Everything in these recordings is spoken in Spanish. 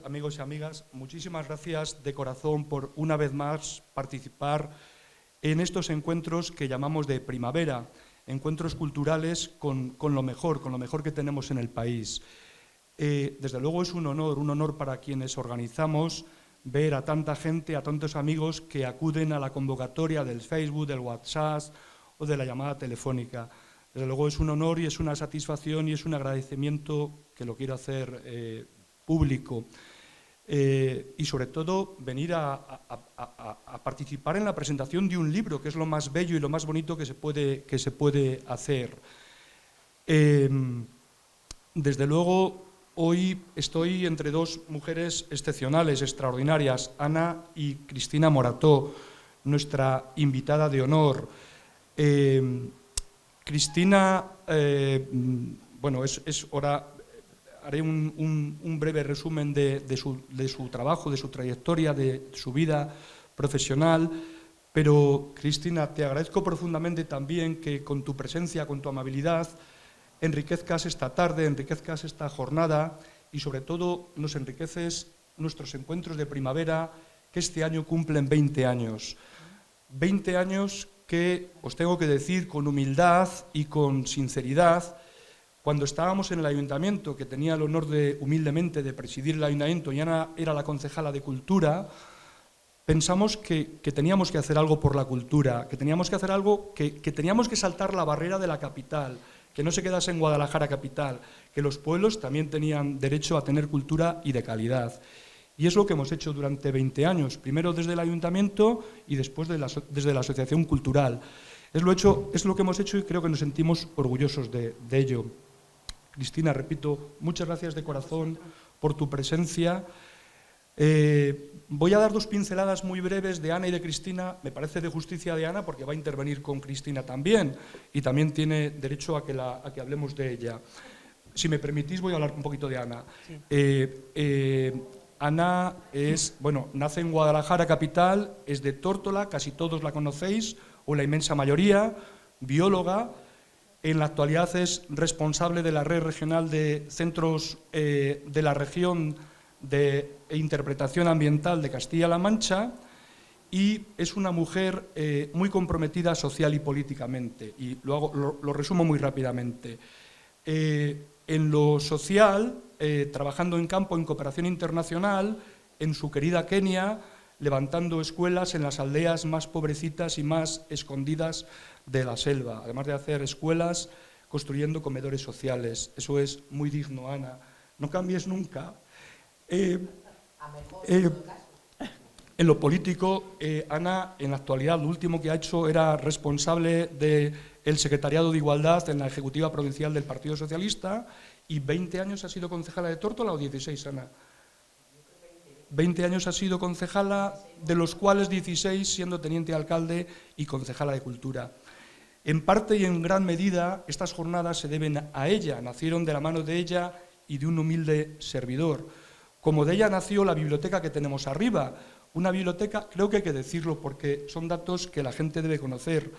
Amigos y amigas, muchísimas gracias de corazón por una vez más participar en estos encuentros que llamamos de primavera, encuentros culturales con lo mejor que tenemos en el país. Desde luego es un honor para quienes organizamos ver a tanta gente, a tantos amigos que acuden a la convocatoria del Facebook, del WhatsApp o de la llamada telefónica. Desde luego es un honor y es una satisfacción y es un agradecimiento que lo quiero hacer público. Y sobre todo venir a participar en la presentación de un libro, que es lo más bello y lo más bonito que se puede hacer. Desde luego, hoy estoy entre dos mujeres excepcionales, extraordinarias, Ana y Cristina Morató, nuestra invitada de honor. Cristina, bueno, es hora. Haré un breve resumen de su trabajo, de su trayectoria, de su vida profesional, pero Cristina, te agradezco profundamente también que con tu presencia, con tu amabilidad, enriquezcas esta tarde, enriquezcas esta jornada y sobre todo nos enriqueces nuestros encuentros de primavera que este año cumplen 20 años. 20 años que, os tengo que decir con humildad y con sinceridad, cuando estábamos en el ayuntamiento, que tenía el honor humildemente de presidir el ayuntamiento y Ana era la concejala de Cultura, pensamos que teníamos que hacer algo por la cultura, que teníamos que hacer algo, que teníamos que saltar la barrera de la capital, que no se quedase en Guadalajara capital, que los pueblos también tenían derecho a tener cultura y de calidad. Y es lo que hemos hecho durante 20 años, primero desde el ayuntamiento y después desde la asociación cultural. Es lo que hemos hecho y creo que nos sentimos orgullosos de ello. Cristina, repito, muchas gracias de corazón por tu presencia. Voy a dar dos pinceladas muy breves de Ana y de Cristina. Me parece de justicia de Ana porque va a intervenir con Cristina también y también tiene derecho a que hablemos de ella. Si me permitís, voy a hablar un poquito de Ana. Sí. Ana nace en Guadalajara capital, es de Tórtola, casi todos la conocéis, o la inmensa mayoría, bióloga. En la actualidad es responsable de la red regional de centros de la región de interpretación ambiental de Castilla-La Mancha y es una mujer muy comprometida social y políticamente. Y lo resumo muy rápidamente. En lo social, trabajando en campo en cooperación internacional, en su querida Kenia, levantando escuelas en las aldeas más pobrecitas y más escondidas de la selva, además de hacer escuelas, construyendo comedores sociales. Eso es muy digno, Ana. No cambies nunca. En lo político, Ana, en la actualidad, lo último que ha hecho era responsable del Secretariado de Igualdad en la Ejecutiva Provincial del Partido Socialista y 20 años ha sido concejala de Tórtola, ¿o 16, Ana? 20 años ha sido concejala, de los cuales 16 siendo teniente alcalde y concejala de Cultura. En parte y en gran medida, estas jornadas se deben a ella, nacieron de la mano de ella y de un humilde servidor. Como de ella nació la biblioteca que tenemos arriba, una biblioteca, creo que hay que decirlo porque son datos que la gente debe conocer.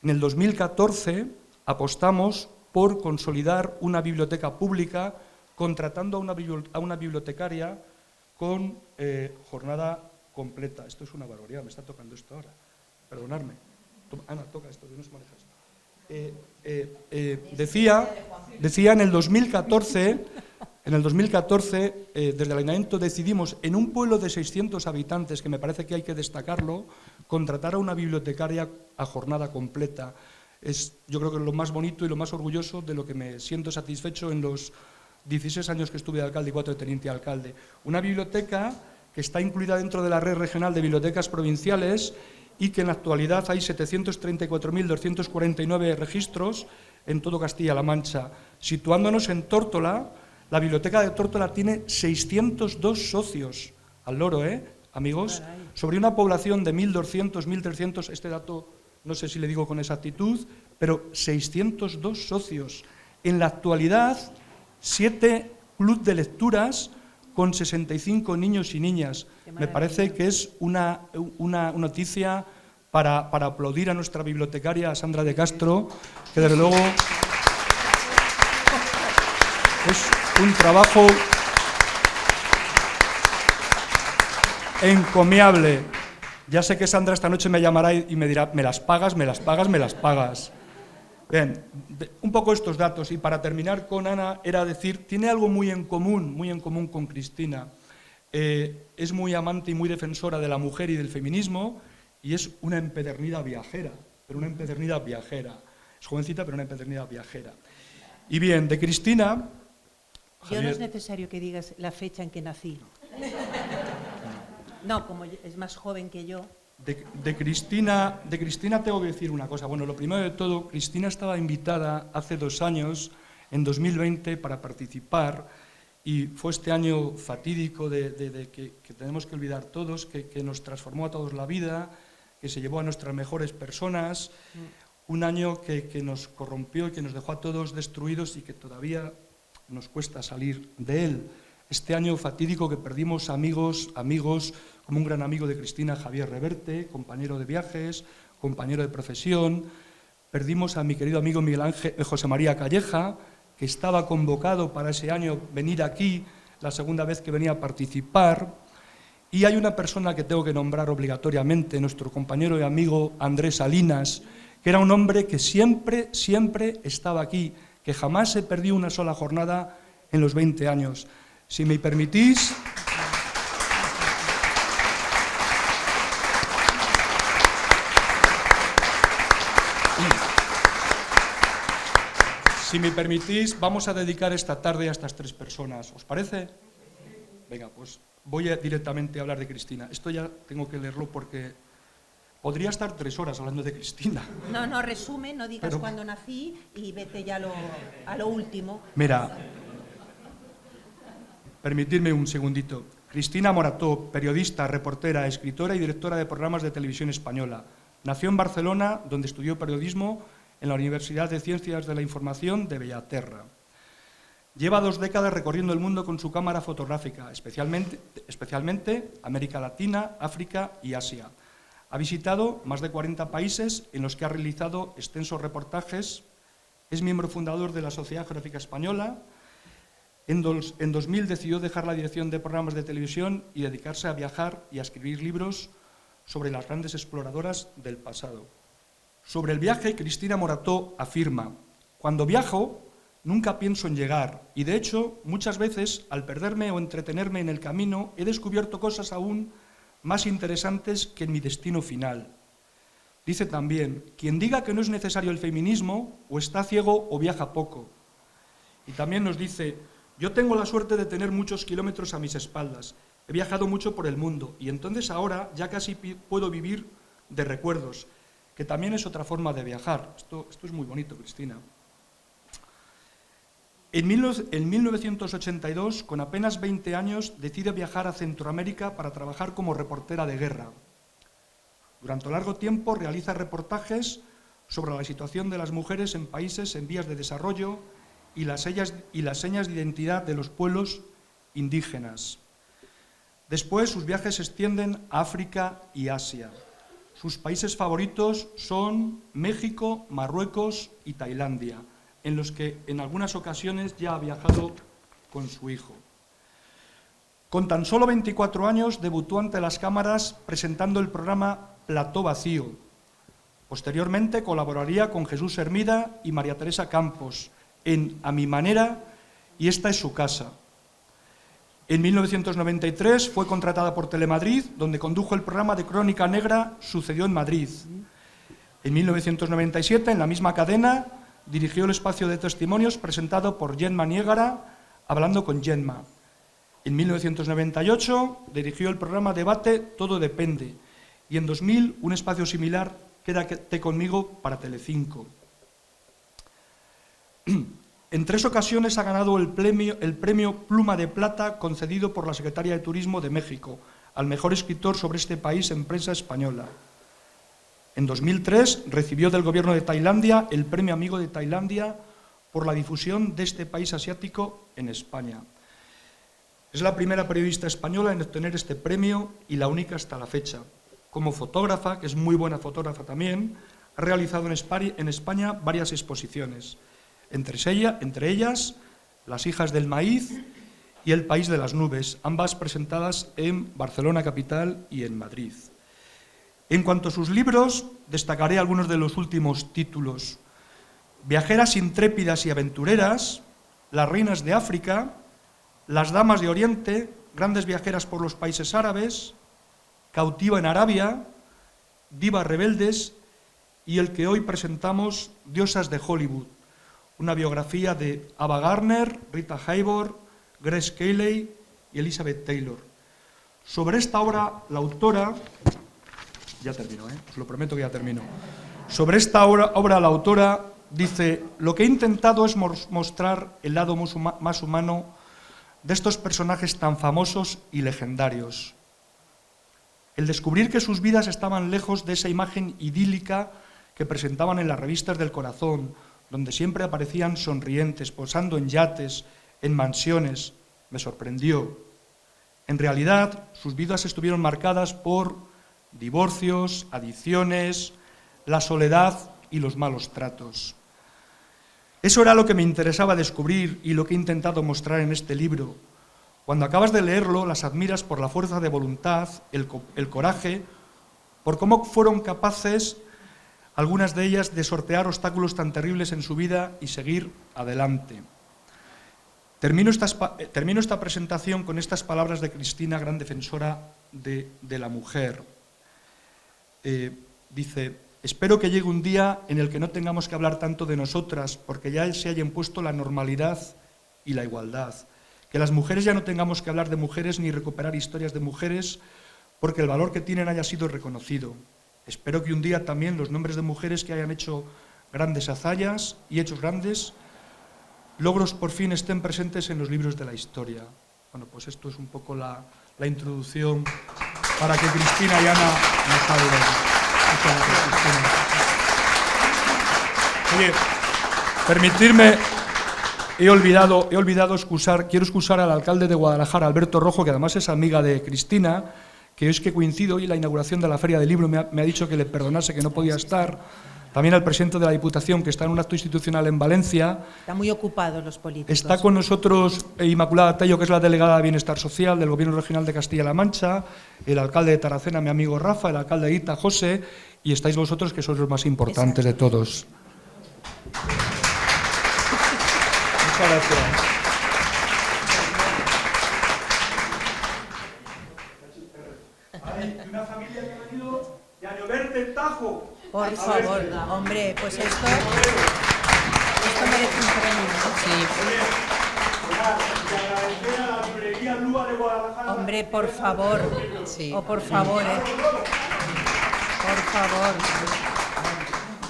En el 2014 apostamos por consolidar una biblioteca pública contratando a una bibliotecaria con jornada completa. Esto es una barbaridad, me está tocando esto ahora. Perdonadme. Ana, toca esto, que no se maneja esto. Decía en el 2014, desde el ayuntamiento decidimos, en un pueblo de 600 habitantes, que me parece que hay que destacarlo, contratar a una bibliotecaria a jornada completa. Yo creo que es lo más bonito y lo más orgulloso de lo que me siento satisfecho en los 16 años que estuve de alcalde y 4 de teniente alcalde. Una biblioteca que está incluida dentro de la red regional de bibliotecas provinciales y que en la actualidad hay 734.249 registros en todo Castilla-La Mancha. Situándonos en Tórtola, La biblioteca de Tórtola tiene 602 socios, al loro, amigos, sobre una población de 1.200, 1.300, este dato no sé si le digo con exactitud, pero 602 socios. En la actualidad, 7 clubes de lecturas con 65 niños y niñas. Me parece que es una noticia para aplaudir a nuestra bibliotecaria, a Sandra de Castro, que desde luego es un trabajo encomiable. Ya sé que Sandra esta noche me llamará y me dirá, ¿me las pagas, me las pagas, me las pagas? Bien, un poco estos datos, y para terminar con Ana, era decir, tiene algo muy en común con Cristina. Es muy amante y muy defensora de la mujer y del feminismo, y es una empedernida viajera, pero una empedernida viajera. Es jovencita, pero una empedernida viajera. Y bien, de Cristina... Yo no es necesario que digas la fecha en que nací. No, como es más joven que yo. De Cristina tengo que decir una cosa. Bueno, lo primero de todo, Cristina estaba invitada hace 2 años, en 2020, para participar, y fue este año fatídico que tenemos que olvidar todos, que nos transformó a todos la vida, que se llevó a nuestras mejores personas, un año que nos corrompió y que nos dejó a todos destruidos y que todavía nos cuesta salir de él. Este año fatídico que perdimos amigos, como un gran amigo de Cristina, Javier Reverte, compañero de viajes, compañero de profesión. Perdimos a mi querido amigo Miguel Ángel José María Calleja, que estaba convocado para ese año venir aquí, la segunda vez que venía a participar. Y hay una persona que tengo que nombrar obligatoriamente, nuestro compañero y amigo Andrés Salinas, que era un hombre que siempre estaba aquí, que jamás se perdió una sola jornada en los 20 años. Si me permitís... Si me permitís, vamos a dedicar esta tarde a estas 3 personas. ¿Os parece? Venga, pues voy directamente a hablar de Cristina. Esto ya tengo que leerlo porque podría estar 3 horas hablando de Cristina. No, resume, no digas cuándo nací y vete ya a lo último. Mira, permitidme un segundito. Cristina Morató, periodista, reportera, escritora y directora de programas de televisión española. Nació en Barcelona, donde estudió periodismo en la Universidad de Ciencias de la Información de Bellaterra. Lleva 2 décadas recorriendo el mundo con su cámara fotográfica, especialmente América Latina, África y Asia. Ha visitado más de 40 países en los que ha realizado extensos reportajes. Es miembro fundador de la Sociedad Geográfica Española. En 2000 decidió dejar la dirección de programas de televisión y dedicarse a viajar y a escribir libros sobre las grandes exploradoras del pasado. Sobre el viaje, Cristina Morató afirma: cuando viajo, nunca pienso en llegar, y de hecho, muchas veces, al perderme o entretenerme en el camino, he descubierto cosas aún más interesantes que en mi destino final. Dice también: quien diga que no es necesario el feminismo, o está ciego o viaja poco. Y también nos dice: yo tengo la suerte de tener muchos kilómetros a mis espaldas, he viajado mucho por el mundo, y entonces ahora ya casi puedo vivir de recuerdos, que también es otra forma de viajar. Esto es muy bonito, Cristina. En 1982, con apenas 20 años, decide viajar a Centroamérica para trabajar como reportera de guerra. Durante largo tiempo realiza reportajes sobre la situación de las mujeres en países en vías de desarrollo y las señas de identidad de los pueblos indígenas. Después, sus viajes se extienden a África y Asia. Sus países favoritos son México, Marruecos y Tailandia, en los que en algunas ocasiones ya ha viajado con su hijo. Con tan solo 24 años debutó ante las cámaras presentando el programa Plató Vacío. Posteriormente colaboraría con Jesús Hermida y María Teresa Campos en A mi manera y Esta es su casa. En 1993 fue contratada por Telemadrid, donde condujo el programa de Crónica Negra Sucedió en Madrid. En 1997, en la misma cadena, dirigió el espacio de testimonios presentado por Gemma Niégara, Hablando con Gemma. En 1998 dirigió el programa Debate Todo Depende, y en 2000 un espacio similar, Quédate conmigo, para Telecinco. En 3 ocasiones ha ganado el premio Pluma de Plata concedido por la Secretaría de Turismo de México al mejor escritor sobre este país en prensa española. En 2003 recibió del gobierno de Tailandia el Premio Amigo de Tailandia por la difusión de este país asiático en España. Es la primera periodista española en obtener este premio y la única hasta la fecha. Como fotógrafa, que es muy buena fotógrafa también, ha realizado en España varias exposiciones, entre ellas Las hijas del maíz y El país de las nubes, ambas presentadas en Barcelona capital y en Madrid. En cuanto a sus libros, destacaré algunos de los últimos títulos: Viajeras intrépidas y aventureras, Las reinas de África, Las damas de Oriente, grandes viajeras por los países árabes, Cautiva en Arabia, Divas rebeldes y el que hoy presentamos, Diosas de Hollywood, una biografía de Ava Gardner, Rita Hayworth, Grace Kelly y Elizabeth Taylor. Sobre esta obra, la autora... Ya termino, os lo prometo que ya termino. Sobre esta obra la autora dice: lo que he intentado es mostrar el lado más humano de estos personajes tan famosos y legendarios. El descubrir que sus vidas estaban lejos de esa imagen idílica que presentaban en las revistas del corazón, donde siempre aparecían sonrientes, posando en yates, en mansiones, me sorprendió. En realidad, sus vidas estuvieron marcadas por divorcios, adicciones, la soledad y los malos tratos. Eso era lo que me interesaba descubrir y lo que he intentado mostrar en este libro. Cuando acabas de leerlo, las admiras por la fuerza de voluntad, el coraje, por cómo fueron capaces, algunas de ellas, de sortear obstáculos tan terribles en su vida y seguir adelante. Termino esta presentación con estas palabras de Cristina, gran defensora de la mujer. Dice: espero que llegue un día en el que no tengamos que hablar tanto de nosotras, porque ya se haya impuesto la normalidad y la igualdad. Que las mujeres ya no tengamos que hablar de mujeres ni recuperar historias de mujeres, porque el valor que tienen haya sido reconocido. Espero que un día también los nombres de mujeres que hayan hecho grandes hazañas y hechos grandes logros por fin estén presentes en los libros de la historia. Bueno, pues esto es un poco la introducción para que Cristina y Ana nos hablen. Muchas gracias, Cristina. Oye, permitirme, quiero excusar al alcalde de Guadalajara, Alberto Rojo, que además es amiga de Cristina, que es que coincido hoy en la inauguración de la Feria del Libro, me ha dicho que le perdonase, que no podía estar. También al presidente de la Diputación, que está en un acto institucional en Valencia. Están muy ocupados los políticos. Está con nosotros Inmaculada Tello, que es la delegada de Bienestar Social del Gobierno Regional de Castilla-La Mancha, el alcalde de Tarracena, mi amigo Rafa, el alcalde de Ita, José, y estáis vosotros, que sois los más importantes. Exacto. De todos. Muchas gracias. Una familia que ha venido de Añoverte, en Tajo. Por favor, hombre, pues esto merece un premio. Sí. Hombre, por favor. Sí. Por favor, Por favor.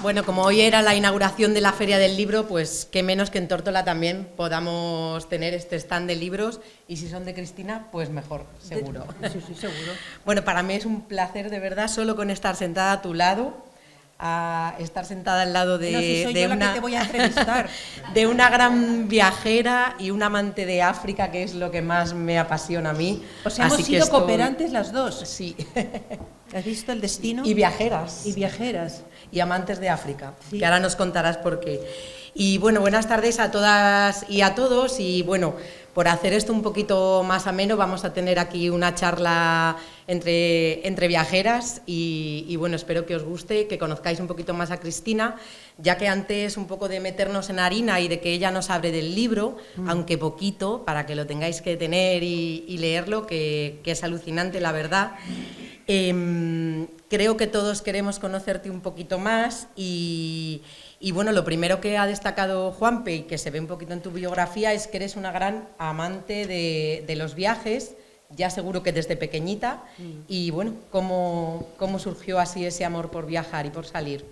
Bueno, como hoy era la inauguración de la Feria del Libro, pues qué menos que en Tórtola también podamos tener este stand de libros, y si son de Cristina, pues mejor, seguro. Sí, seguro. Bueno, para mí es un placer, de verdad, solo con estar sentada a tu lado, a estar sentada al lado de, no, si soy yo la que te voy a entrevistar. De una gran viajera y una amante de África, que es lo que más me apasiona a mí. O sea, hemos sido cooperantes las dos. Sí. ¿Has visto el destino? Y viajeras. Y viajeras. Y amantes de África, sí. Que ahora nos contarás por qué. Y bueno, buenas tardes a todas y a todos, y bueno, por hacer esto un poquito más ameno, vamos a tener aquí una charla entre viajeras y bueno, espero que os guste, que conozcáis un poquito más a Cristina, ya que antes un poco de meternos en harina y de que ella nos hable del libro, aunque poquito, para que lo tengáis que tener y leerlo, que es alucinante, la verdad. Creo que todos queremos conocerte un poquito más y bueno, lo primero que ha destacado Juanpe y que se ve un poquito en tu biografía es que eres una gran amante de los viajes, ya seguro que desde pequeñita. Y bueno, ¿cómo surgió así ese amor por viajar y por salir?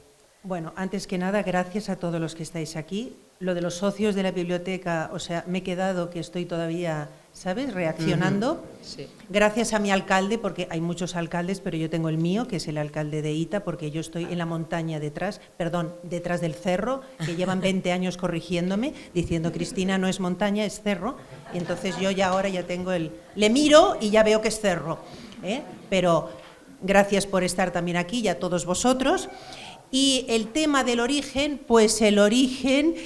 Bueno, antes que nada, gracias a todos los que estáis aquí. Lo de los socios de la biblioteca, o sea, me he quedado que estoy todavía, ¿sabes?, reaccionando. Sí. Gracias a mi alcalde, porque hay muchos alcaldes, pero yo tengo el mío, que es el alcalde de Ita, porque yo estoy en la montaña detrás del cerro, que llevan 20 años corrigiéndome, diciendo, Cristina, no es montaña, es cerro. Y entonces yo ya ahora ya tengo le miro y ya veo que es cerro, ¿eh? Pero gracias por estar también aquí y a todos vosotros. Y el tema del origen, pues el origen,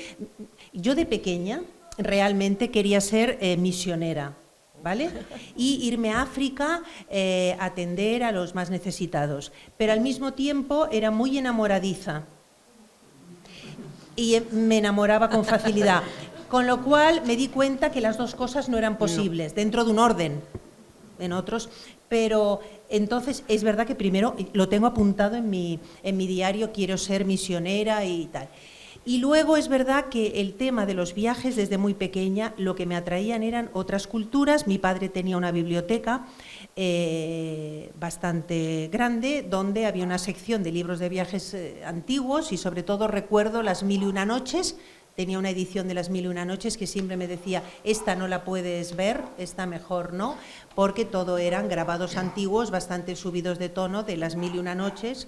yo de pequeña realmente quería ser misionera, ¿vale? Y irme a África a atender a los más necesitados, pero al mismo tiempo era muy enamoradiza y me enamoraba con facilidad, con lo cual me di cuenta que las dos cosas no eran posibles, dentro de un orden, en otros, pero entonces es verdad que primero lo tengo apuntado en mi diario, quiero ser misionera y tal. Y luego es verdad que el tema de los viajes desde muy pequeña lo que me atraían eran otras culturas. Mi padre tenía una biblioteca bastante grande donde había una sección de libros de viajes antiguos y sobre todo recuerdo Las Mil y Una Noches. Tenía una edición de Las Mil y Una Noches que siempre me decía, esta no la puedes ver, esta mejor no, porque todo eran grabados antiguos, bastante subidos de tono, de Las Mil y Una Noches,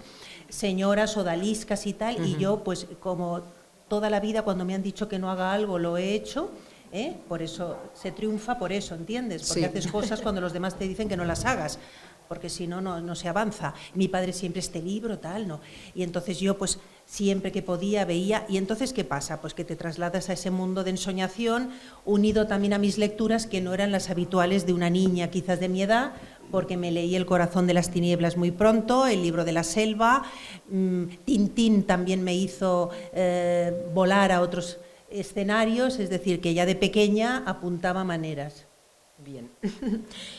señoras odaliscas y tal, y yo pues como toda la vida cuando me han dicho que no haga algo lo he hecho, por eso se triunfa, por eso, ¿entiendes? Porque haces cosas cuando los demás te dicen que no las hagas, porque si no, no se avanza. Mi padre siempre este libro, tal, ¿no? Y entonces yo pues siempre que podía veía, y entonces ¿qué pasa? Pues que te trasladas a ese mundo de ensoñación, unido también a mis lecturas que no eran las habituales de una niña quizás de mi edad, porque me leí El corazón de las tinieblas muy pronto, El libro de la selva, Tintín también me hizo volar a otros escenarios, es decir, que ya de pequeña apuntaba maneras. Bien.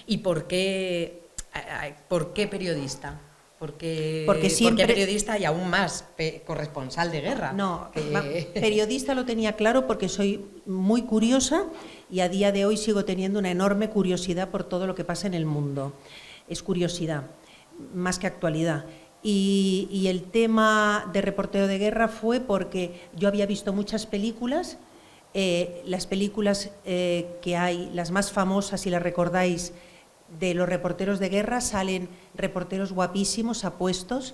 ¿Y por qué periodista? Porque siempre periodista y aún más corresponsal de guerra. No, periodista lo tenía claro porque soy muy curiosa y a día de hoy sigo teniendo una enorme curiosidad por todo lo que pasa en el mundo. Es curiosidad, más que actualidad. Y el tema de reportero de guerra fue porque yo había visto muchas películas, las películas que hay, las más famosas, si las recordáis, de los reporteros de guerra, salen reporteros guapísimos, apuestos,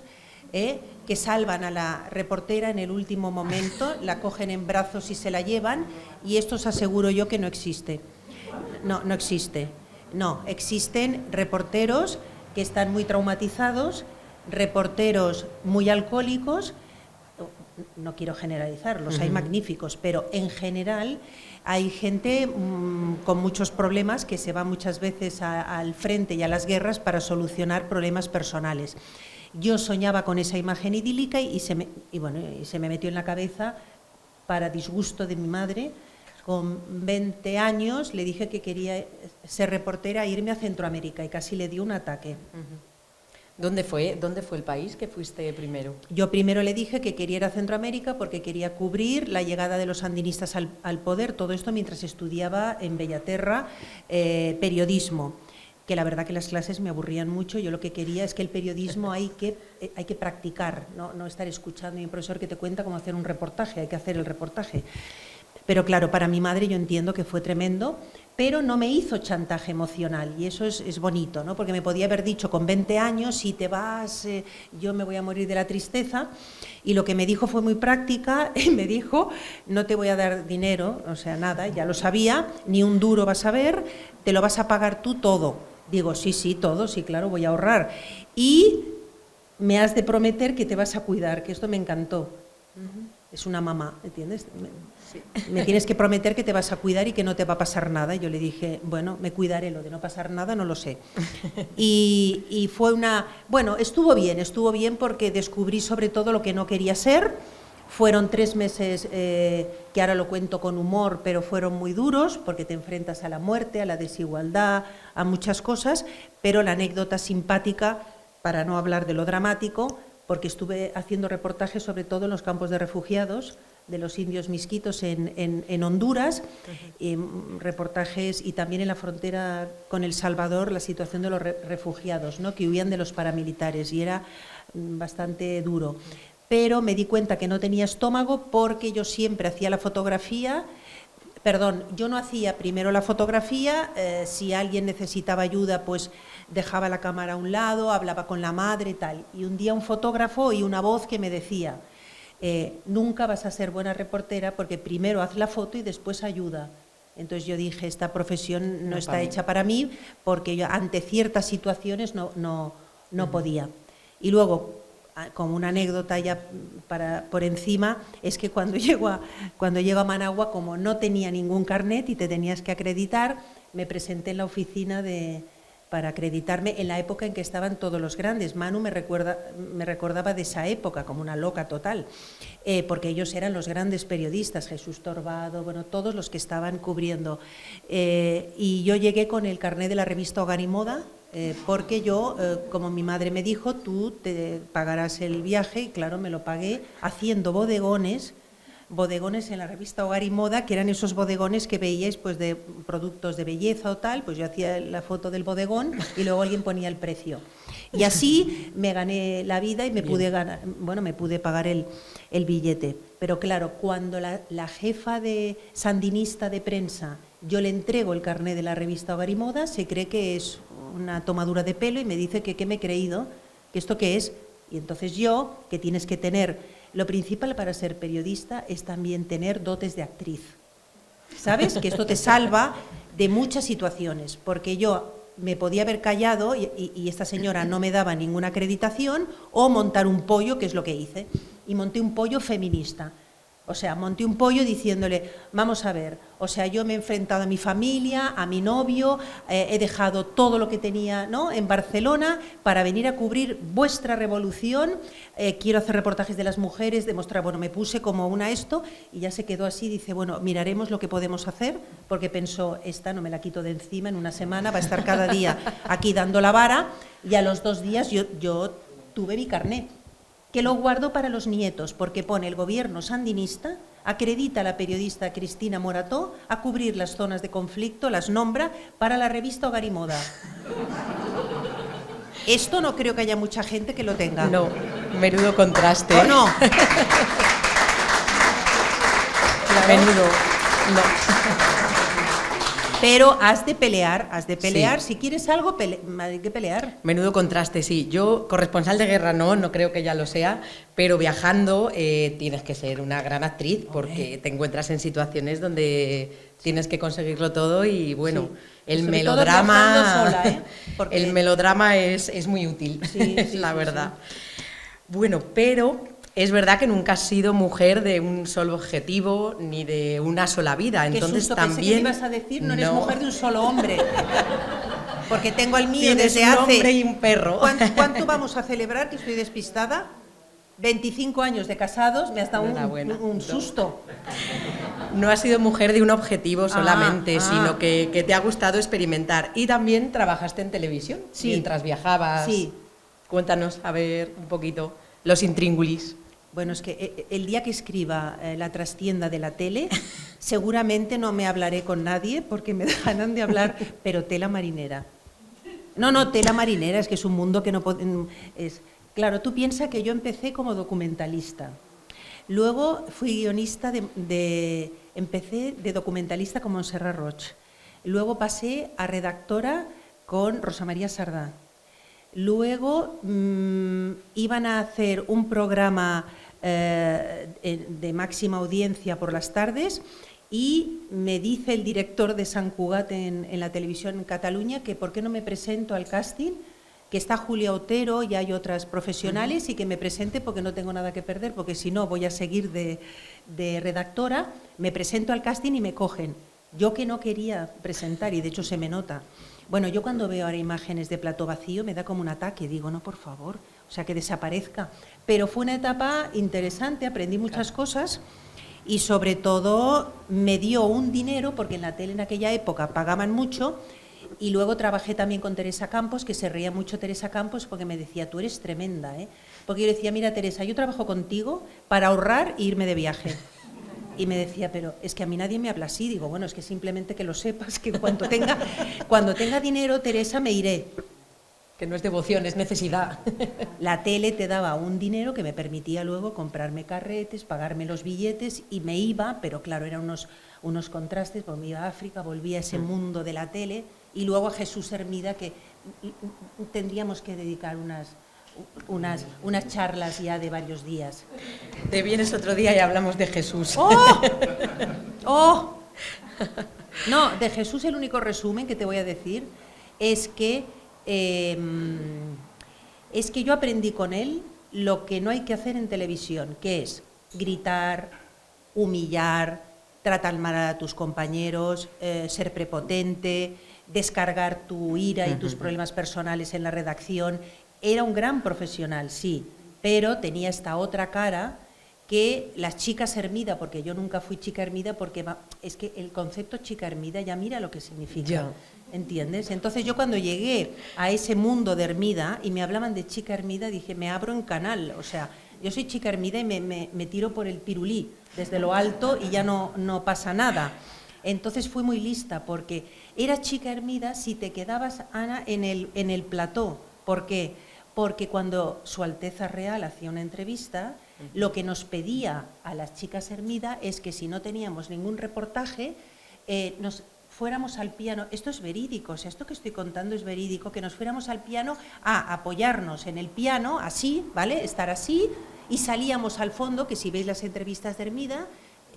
que salvan a la reportera en el último momento, la cogen en brazos y se la llevan, y esto os aseguro yo que no existe. No existe. No, existen reporteros que están muy traumatizados, reporteros muy alcohólicos, no quiero generalizarlos, hay magníficos, pero en general hay gente con muchos problemas que se va muchas veces al frente y a las guerras para solucionar problemas personales. Yo soñaba con esa imagen idílica y se me metió en la cabeza, para disgusto de mi madre. Con 20 años le dije que quería ser reportera e irme a Centroamérica y casi le dio un ataque. ¿Dónde fue el país que fuiste primero? Yo primero le dije que quería ir a Centroamérica porque quería cubrir la llegada de los sandinistas al poder, todo esto mientras estudiaba en Bellaterra periodismo, que la verdad que las clases me aburrían mucho. Yo lo que quería es que el periodismo hay que practicar, no estar escuchando a un profesor que te cuenta cómo hacer un reportaje, hay que hacer el reportaje. Pero claro, para mi madre yo entiendo que fue tremendo, pero no me hizo chantaje emocional y eso es bonito, ¿no? Porque me podía haber dicho con 20 años, si te vas, yo me voy a morir de la tristeza, y lo que me dijo fue muy práctica y me dijo, no te voy a dar dinero, o sea, nada, ya lo sabía, ni un duro vas a ver, te lo vas a pagar tú todo. Digo, sí, todo, sí, claro, voy a ahorrar. Y me has de prometer que te vas a cuidar, que esto me encantó. Es una mamá, ¿entiendes? Sí. Me tienes que prometer que te vas a cuidar y que no te va a pasar nada. Y yo le dije, bueno, me cuidaré, lo de no pasar nada no lo sé. Y fue estuvo bien porque descubrí sobre todo lo que no quería ser. Fueron 3 meses que ahora lo cuento con humor, pero fueron muy duros porque te enfrentas a la muerte, a la desigualdad, a muchas cosas, pero la anécdota simpática, para no hablar de lo dramático, porque estuve haciendo reportajes sobre todo en los campos de refugiados de los indios misquitos en Honduras, reportajes, y también en la frontera con El Salvador, la situación de los refugiados, ¿no?, que huían de los paramilitares, y era bastante duro. pero me di cuenta que no tenía estómago porque yo siempre hacía la fotografía. Perdón, yo no hacía primero la fotografía, si alguien necesitaba ayuda, pues dejaba la cámara a un lado, hablaba con la madre, tal. Y un día un fotógrafo oí una voz que me decía, nunca vas a ser buena reportera porque primero haz la foto y después ayuda. Entonces yo dije, esta profesión no está hecha para mí porque yo ante ciertas situaciones no podía. Y luego, como una anécdota ya por encima, es que cuando llego a Managua, como no tenía ningún carnet y te tenías que acreditar, me presenté en la oficina para acreditarme en la época en que estaban todos los grandes. Manu me recordaba de esa época como una loca total, porque ellos eran los grandes periodistas, Jesús Torbado, bueno, todos los que estaban cubriendo. Y yo llegué con el carnet de la revista Hogar y Moda, porque yo, como mi madre me dijo, tú te pagarás el viaje, y claro, me lo pagué haciendo bodegones en la revista Hogar y Moda, que eran esos bodegones que veíais pues de productos de belleza o tal, pues yo hacía la foto del bodegón y luego alguien ponía el precio. Y así me gané la vida y me pude pagar el billete. Pero claro, cuando la jefa sandinista de prensa, yo le entrego el carné de la revista Hogar y Moda, se cree que es una tomadura de pelo y me dice que qué me he creído, que esto qué es. Y entonces yo, que tienes que tener... Lo principal para ser periodista es también tener dotes de actriz. ¿Sabes? Que esto te salva de muchas situaciones, porque yo me podía haber callado y esta señora no me daba ninguna acreditación, o montar un pollo, que es lo que hice, y monté un pollo feminista. O sea, monté un pollo diciéndole, vamos a ver, o sea, yo me he enfrentado a mi familia, a mi novio, he dejado todo lo que tenía, ¿no?, en Barcelona para venir a cubrir vuestra revolución, quiero hacer reportajes de las mujeres, demostrar, bueno, me puse como una esto y ya se quedó así, dice, bueno, miraremos lo que podemos hacer, porque pensó, esta no me la quito de encima en una semana, va a estar cada día aquí dando la vara, y a los 2 días yo tuve mi carnet, que lo guardo para los nietos, porque pone el gobierno sandinista, acredita a la periodista Cristina Morató a cubrir las zonas de conflicto, las nombra para la revista Hogar y Moda. Esto no creo que haya mucha gente que lo tenga. No, menudo contraste. ¿O no? Menudo, no. Pero has de pelear, Sí. Si quieres algo, hay que pelear. Menudo contraste, sí. Yo, corresponsal de guerra no creo que ya lo sea, pero viajando tienes que ser una gran actriz porque te encuentras en situaciones donde tienes que conseguirlo todo y bueno, sí. el Sobre melodrama, todo viajando sola, porque... el melodrama es muy útil, Sí, la sí, verdad. sí. Bueno, pero es verdad que nunca has sido mujer de un solo objetivo ni de una sola vida, entonces susto, también... Pensé que me ibas a decir, no eres mujer de un solo hombre. Porque tengo el mío Tienes desde un hace... hombre y un perro. ¿Cuánto vamos a celebrar? Que estoy despistada. 25 años de casados, me has dado un susto. No has sido mujer de un objetivo solamente, sino que te ha gustado experimentar. Y también trabajaste en televisión mientras viajabas. Sí. Cuéntanos, a ver, un poquito, los intríngulis. Bueno, es que el día que escriba la trastienda de la tele, seguramente no me hablaré con nadie porque me dejarán de hablar, pero tela marinera. No, tela marinera, es que es un mundo que no es. Claro, tú piensas que yo empecé como documentalista. Luego fui guionista empecé de documentalista con Montserrat Roig. Luego pasé a redactora con Rosa María Sardá. Luego iban a hacer un programa de máxima audiencia por las tardes y me dice el director de Sant Cugat en la televisión en Cataluña que por qué no me presento al casting, que está Julia Otero y hay otras profesionales y que me presente porque no tengo nada que perder, porque si no voy a seguir de redactora. Me presento al casting y me cogen. Yo que no quería presentar y de hecho se me nota. Bueno, yo cuando veo ahora imágenes de plató vacío me da como un ataque, digo, no, por favor, o sea, que desaparezca. Pero fue una etapa interesante, aprendí muchas cosas y sobre todo me dio un dinero, porque en la tele en aquella época pagaban mucho, y luego trabajé también con Teresa Campos, que se reía mucho Teresa Campos porque me decía, tú eres tremenda, ¿eh? Porque yo le decía, mira Teresa, yo trabajo contigo para ahorrar e irme de viaje. Y me decía, pero es que a mí nadie me habla así. Digo, bueno, es que simplemente que lo sepas, que cuando tenga dinero, Teresa, me iré. Que no es devoción, es necesidad. La tele te daba un dinero que me permitía luego comprarme carretes, pagarme los billetes y me iba, pero claro, eran unos contrastes, pues me iba a África, volvía a ese mundo de la tele y luego a Jesús Hermida, que tendríamos que dedicar unas charlas ya de varios días. Te vienes otro día y hablamos de Jesús. ¡Oh! ¡Oh! No, de Jesús el único resumen que te voy a decir es que yo aprendí con él lo que no hay que hacer en televisión, que es gritar, humillar, tratar mal a tus compañeros, ser prepotente, descargar tu ira y tus problemas personales en la redacción. Era un gran profesional, sí, pero tenía esta otra cara que las chicas Hermida, porque yo nunca fui chica Hermida, porque es que el concepto chica Hermida ya mira lo que significa, ya. ¿Entiendes? Entonces yo cuando llegué a ese mundo de Hermida y me hablaban de chica Hermida, dije, me abro en canal, o sea, yo soy chica Hermida y me tiro por el pirulí desde lo alto y ya no pasa nada. Entonces fui muy lista porque era chica Hermida si te quedabas, Ana, en el plató. ¿Por qué? Porque cuando Su Alteza Real hacía una entrevista, lo que nos pedía a las chicas Hermida es que si no teníamos ningún reportaje, nos fuéramos al piano. Esto es verídico, o sea, esto que estoy contando es verídico, que nos fuéramos al piano a apoyarnos en el piano, así, ¿vale? Estar así, y salíamos al fondo, que si veis las entrevistas de Hermida,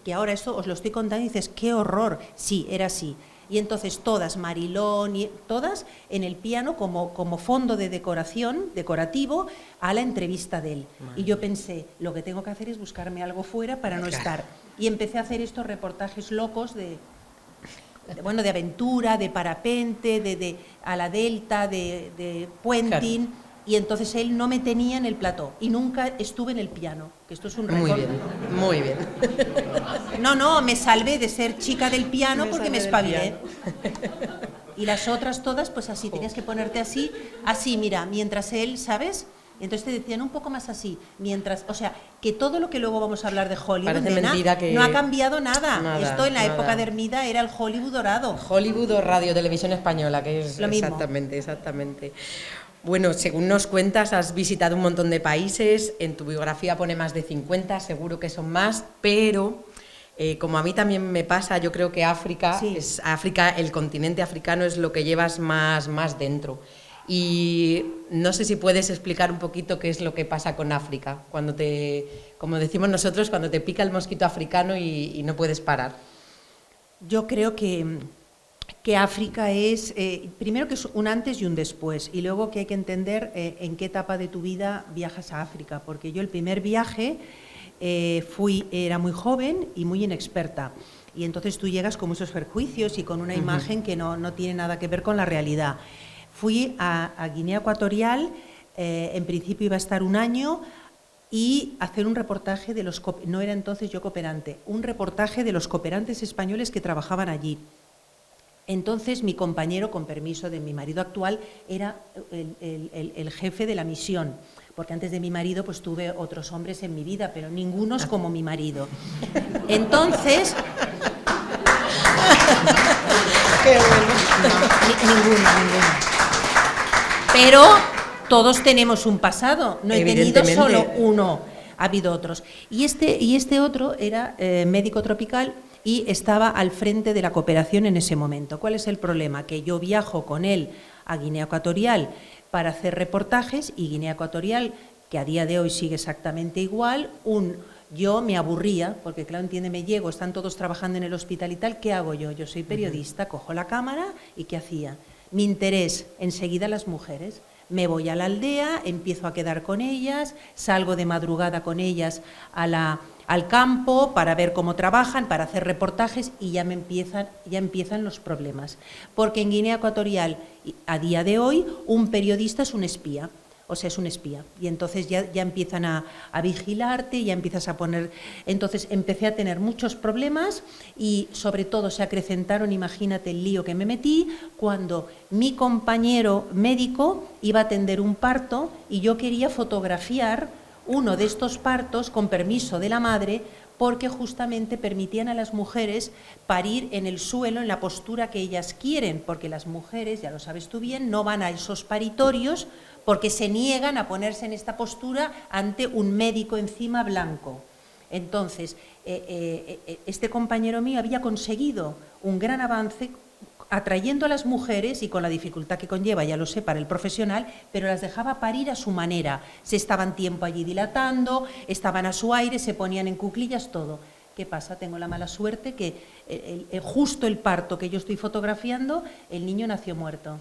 que ahora esto os lo estoy contando y dices, ¡qué horror! Sí, era así. Y entonces todas, Marilón, y todas en el piano como fondo de decorativo a la entrevista de él. Y yo pensé, lo que tengo que hacer es buscarme algo fuera para no estar. Y empecé a hacer estos reportajes locos de aventura, de parapente, a la delta, de puenting. Claro. Y entonces él no me tenía en el plató y nunca estuve en el piano, que esto es un récord. Muy bien, muy bien. No, me salvé de ser chica del piano porque me espabilé. Y las otras todas, pues así, tenías que ponerte así, mira, mientras él, ¿sabes? Entonces te decían un poco más así, mientras, o sea, que todo lo que luego vamos a hablar de Hollywood, nena, que no ha cambiado nada. Esto en la época de Hermida era el Hollywood dorado. Hollywood o Radio Televisión Española, que es lo mismo. Exactamente. Bueno, según nos cuentas, has visitado un montón de países, en tu biografía pone más de 50, seguro que son más, pero como a mí también me pasa, yo creo que África, sí. El continente africano es lo que llevas más dentro. Y no sé si puedes explicar un poquito qué es lo que pasa con África, como decimos nosotros, cuando te pica el mosquito africano y no puedes parar. Yo creo que África es, primero que es un antes y un después, y luego que hay que entender en qué etapa de tu vida viajas a África, porque yo el primer viaje era muy joven y muy inexperta, y entonces tú llegas con muchos perjuicios y con una imagen que no tiene nada que ver con la realidad. Fui a Guinea Ecuatorial, en principio iba a estar un año, y hacer un reportaje de los, no era entonces yo cooperante, un reportaje de los cooperantes españoles que trabajaban allí. Entonces mi compañero, con permiso de mi marido actual, era el jefe de la misión, porque antes de mi marido pues tuve otros hombres en mi vida, pero ninguno es como mi marido. Entonces... Qué bueno. Ninguno. Pero todos tenemos un pasado, no he tenido solo uno, ha habido otros. Y este otro era médico tropical y estaba al frente de la cooperación en ese momento. ¿Cuál es el problema? Que yo viajo con él a Guinea Ecuatorial para hacer reportajes y Guinea Ecuatorial, que a día de hoy sigue exactamente igual, yo me aburría, porque claro, entiéndeme, llego, están todos trabajando en el hospital y tal, ¿qué hago yo? Yo soy periodista, cojo la cámara y ¿qué hacía? Mi interés, enseguida las mujeres. Me voy a la aldea, empiezo a quedar con ellas, salgo de madrugada con ellas al campo para ver cómo trabajan, para hacer reportajes y ya empiezan los problemas. Porque en Guinea Ecuatorial, a día de hoy, un periodista es un espía. O sea, es un espía. Y entonces ya empiezan a vigilarte, ya empiezas a poner... Entonces empecé a tener muchos problemas y sobre todo se acrecentaron, imagínate el lío que me metí, cuando mi compañero médico iba a atender un parto y yo quería fotografiar uno de estos partos con permiso de la madre porque justamente permitían a las mujeres parir en el suelo en la postura que ellas quieren, porque las mujeres, ya lo sabes tú bien, no van a esos paritorios porque se niegan a ponerse en esta postura ante un médico encima blanco. Entonces, este compañero mío había conseguido un gran avance atrayendo a las mujeres y con la dificultad que conlleva, ya lo sé, para el profesional, pero las dejaba parir a su manera. Se estaban tiempo allí dilatando, estaban a su aire, se ponían en cuclillas, todo. ¿Qué pasa? Tengo la mala suerte que justo el parto que yo estoy fotografiando, el niño nació muerto.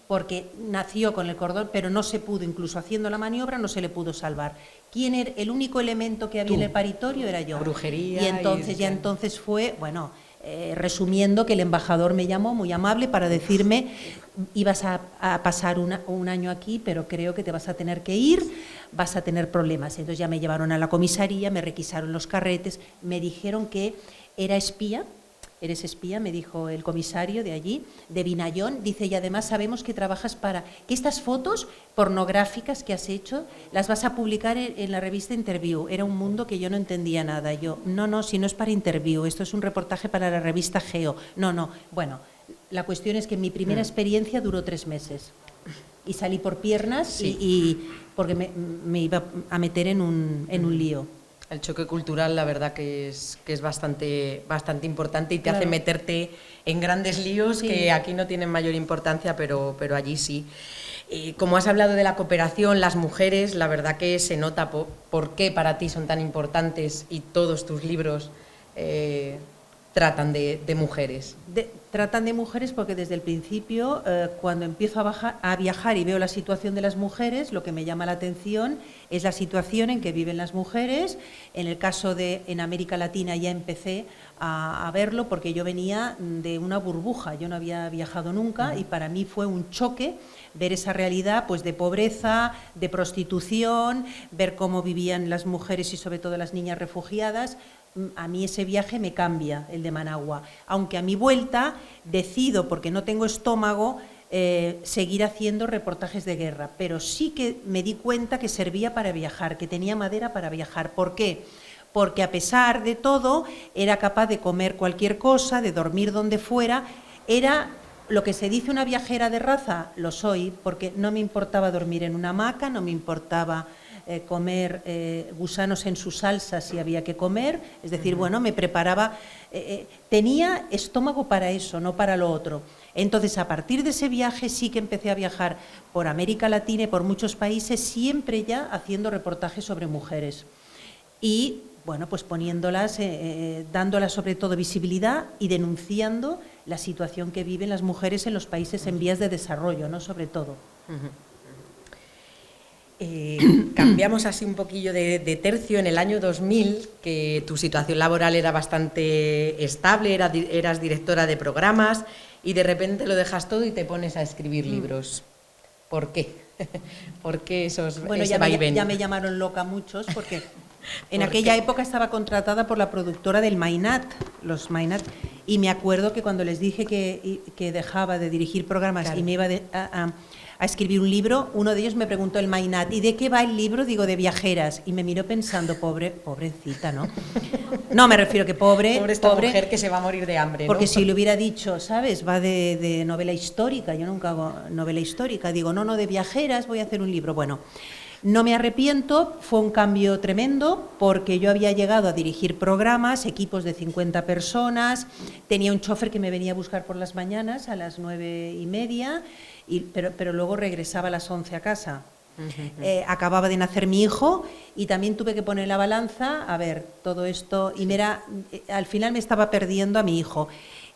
Porque nació con el cordón, pero no se pudo, incluso haciendo la maniobra, no se le pudo salvar. ¿Quién era? El único elemento que había en el paritorio era yo. Brujería. Y entonces, ya entonces fue, bueno, resumiendo, que el embajador me llamó muy amable para decirme: ibas a pasar un año aquí, pero creo que te vas a tener que ir, vas a tener problemas. Entonces ya me llevaron a la comisaría, me requisaron los carretes, me dijeron que era espía. Eres espía, me dijo el comisario de allí, de Vinayón, dice, y además sabemos que trabajas para, que estas fotos pornográficas que has hecho las vas a publicar en la revista Interview. Era un mundo que yo no entendía nada. Yo, no, si no es para Interview, esto es un reportaje para la revista Geo. No, bueno, la cuestión es que mi primera experiencia duró 3 meses y salí por piernas, sí. y porque me iba a meter en un lío. El choque cultural, la verdad que es bastante importante y te hace meterte en grandes líos, sí, que aquí no tienen mayor importancia, pero allí sí. Como has hablado de la cooperación, las mujeres, la verdad que se nota por qué para ti son tan importantes y todos tus libros tratan de mujeres. Tratan de mujeres porque desde el principio, cuando empiezo a viajar y veo la situación de las mujeres, lo que me llama la atención es la situación en que viven las mujeres. En el caso en América Latina ya empecé a verlo porque yo venía de una burbuja, yo no había viajado nunca y para mí fue un choque ver esa realidad, pues, de pobreza, de prostitución, ver cómo vivían las mujeres y sobre todo las niñas refugiadas. A mí ese viaje me cambia, el de Managua, aunque a mi vuelta decido, porque no tengo estómago, seguir haciendo reportajes de guerra, pero sí que me di cuenta que servía para viajar, que tenía madera para viajar. ¿Por qué? Porque a pesar de todo era capaz de comer cualquier cosa, de dormir donde fuera. Era lo que se dice una viajera de raza, lo soy, porque no me importaba dormir en una hamaca, no me importaba comer gusanos en su salsa si había que comer, es decir, bueno, me preparaba, tenía estómago para eso, no para lo otro. Entonces, a partir de ese viaje sí que empecé a viajar por América Latina y por muchos países, siempre ya haciendo reportajes sobre mujeres y, bueno, pues poniéndolas, dándolas sobre todo visibilidad y denunciando la situación que viven las mujeres en los países en vías de desarrollo, ¿no? Sobre todo. Cambiamos así un poquillo de tercio. En el año 2000, que tu situación laboral era bastante estable, eras directora de programas y de repente lo dejas todo y te pones a escribir libros. ¿Por qué? ¿Por qué Bueno, ya me llamaron loca muchos porque en aquella época estaba contratada por la productora del Mainat, los Mainat, y me acuerdo que cuando les dije que dejaba de dirigir programas, claro, y me iba a escribir un libro, uno de ellos me preguntó, el Mainat, ¿y de qué va el libro? Digo, de viajeras. Y me miró pensando, pobrecita, ¿no? No, me refiero que pobre esta mujer que se va a morir de hambre, ¿no? Porque si le hubiera dicho, ¿sabes? Va de novela histórica, yo nunca hago novela histórica. Digo, no, de viajeras, voy a hacer un libro. Bueno, no me arrepiento, fue un cambio tremendo porque yo había llegado a dirigir programas, equipos de 50 personas, tenía un chofer que me venía a buscar por las mañanas a las 9:30, pero luego regresaba a las 11 a casa. Acababa de nacer mi hijo y también tuve que poner la balanza, a ver, todo esto, y al final me estaba perdiendo a mi hijo.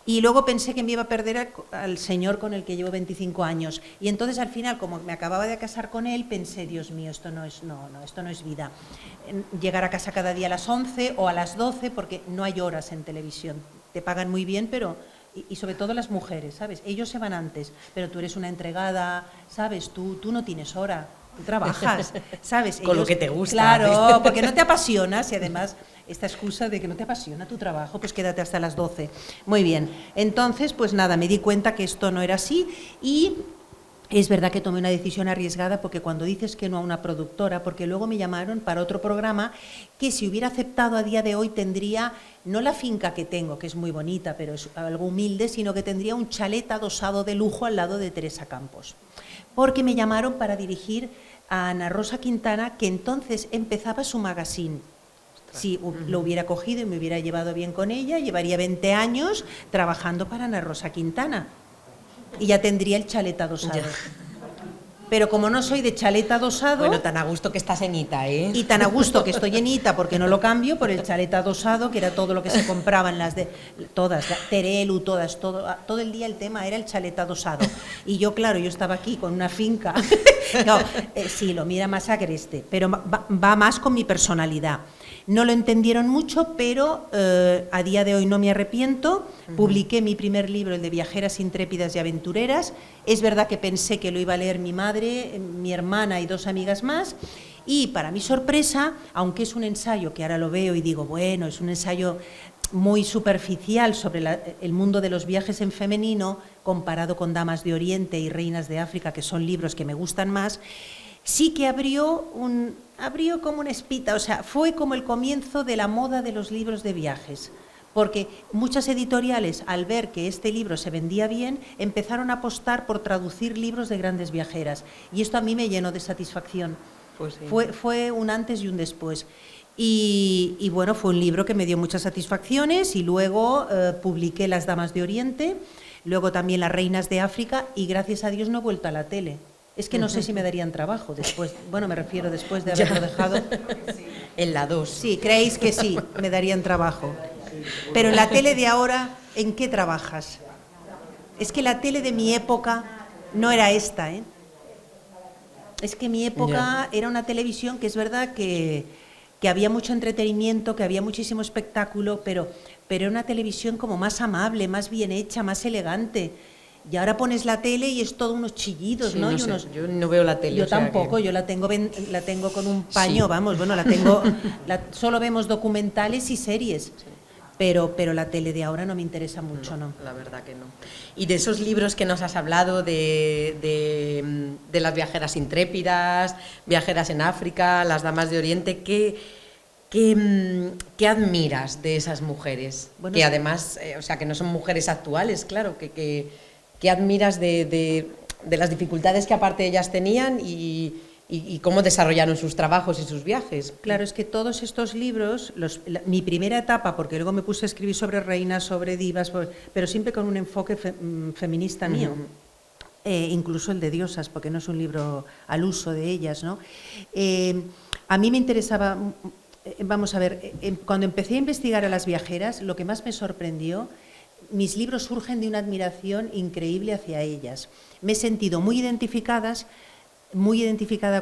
Y luego pensé que me iba a perder al señor con el que llevo 25 años. Y entonces al final, como me acababa de casar con él, pensé, Dios mío, esto no es vida. Llegar a casa cada día a las 11 o a las 12, porque no hay horas en televisión. Te pagan muy bien, pero... Y sobre todo las mujeres, ¿sabes? Ellos se van antes, pero tú eres una entregada, ¿sabes? Tú no tienes hora, tú trabajas, ¿sabes? Con lo que te gusta. Claro, porque no te apasionas y además esta excusa de que no te apasiona tu trabajo, pues quédate hasta las 12. Muy bien, entonces pues nada, me di cuenta que esto no era así y Es verdad que tomé una decisión arriesgada porque cuando dices que no a una productora, porque luego me llamaron para otro programa que si hubiera aceptado a día de hoy tendría, no la finca que tengo, que es muy bonita, pero es algo humilde, sino que tendría un chalet adosado de lujo al lado de Teresa Campos. Porque me llamaron para dirigir a Ana Rosa Quintana, que entonces empezaba su magazine. Si lo hubiera cogido y me hubiera llevado bien con ella, llevaría 20 años trabajando para Ana Rosa Quintana. Y ya tendría el chalet adosado. Pero como no soy de chalet adosado... Bueno, tan a gusto que estás en Ita, ¿eh? Y tan a gusto que estoy en Ita, porque no lo cambio por el chalet adosado, que era todo lo que se compraba en las de... Todas, Terelu, todas, todo el día el tema era el chalet adosado. Y yo, claro, yo estaba aquí con una finca. No, sí, lo mira más agreste, pero va más con mi personalidad. No lo entendieron mucho, pero a día de hoy no me arrepiento. Publiqué mi primer libro, el de Viajeras Intrépidas y Aventureras. Es verdad que pensé que lo iba a leer mi madre, mi hermana y 2 amigas más. Y para mi sorpresa, aunque es un ensayo que ahora lo veo y digo, bueno, es un ensayo muy superficial sobre el mundo de los viajes en femenino, comparado con Damas de Oriente y Reinas de África, que son libros que me gustan más, sí que abrió como una espita, o sea, fue como el comienzo de la moda de los libros de viajes, porque muchas editoriales, al ver que este libro se vendía bien, empezaron a apostar por traducir libros de grandes viajeras, y esto a mí me llenó de satisfacción. Pues sí. Fue un antes y un después. Y bueno, fue un libro que me dio muchas satisfacciones, y luego publiqué Las Damas de Oriente, luego también Las Reinas de África, y gracias a Dios no he vuelto a la tele. Es que no sé si me darían trabajo después, bueno, me refiero después de haberlo dejado. En la 2. Sí, creéis que sí, me darían trabajo. Pero en la tele de ahora, ¿en qué trabajas? Es que la tele de mi época no era esta, ¿eh? Es que mi época era una televisión que es verdad que había mucho entretenimiento, que había muchísimo espectáculo, pero era una televisión como más amable, más bien hecha, más elegante. Y ahora pones la tele y es todo unos chillidos, sí, ¿no? No y sé, unos... yo no veo la tele. Yo o sea tampoco, que... yo la tengo con un paño, Sí. vamos, bueno, solo vemos documentales y series, sí. Pero la tele de ahora no me interesa mucho, ¿no? La verdad que no. Y de esos libros que nos has hablado, de las viajeras intrépidas, viajeras en África, las damas de Oriente, ¿qué admiras de esas mujeres? Bueno, que además, o sea, que no son mujeres actuales, claro, ¿qué admiras de las dificultades que aparte ellas tenían y cómo desarrollaron sus trabajos y sus viajes? Claro, es que todos estos libros, mi primera etapa, porque luego me puse a escribir sobre reinas, sobre divas, pero siempre con un enfoque feminista mío, incluso el de diosas, porque no es un libro al uso de ellas, ¿no? A mí me interesaba, vamos a ver, cuando empecé a investigar a las viajeras, lo que más me sorprendió, mis libros surgen de una admiración increíble hacia ellas. Me he sentido muy identificada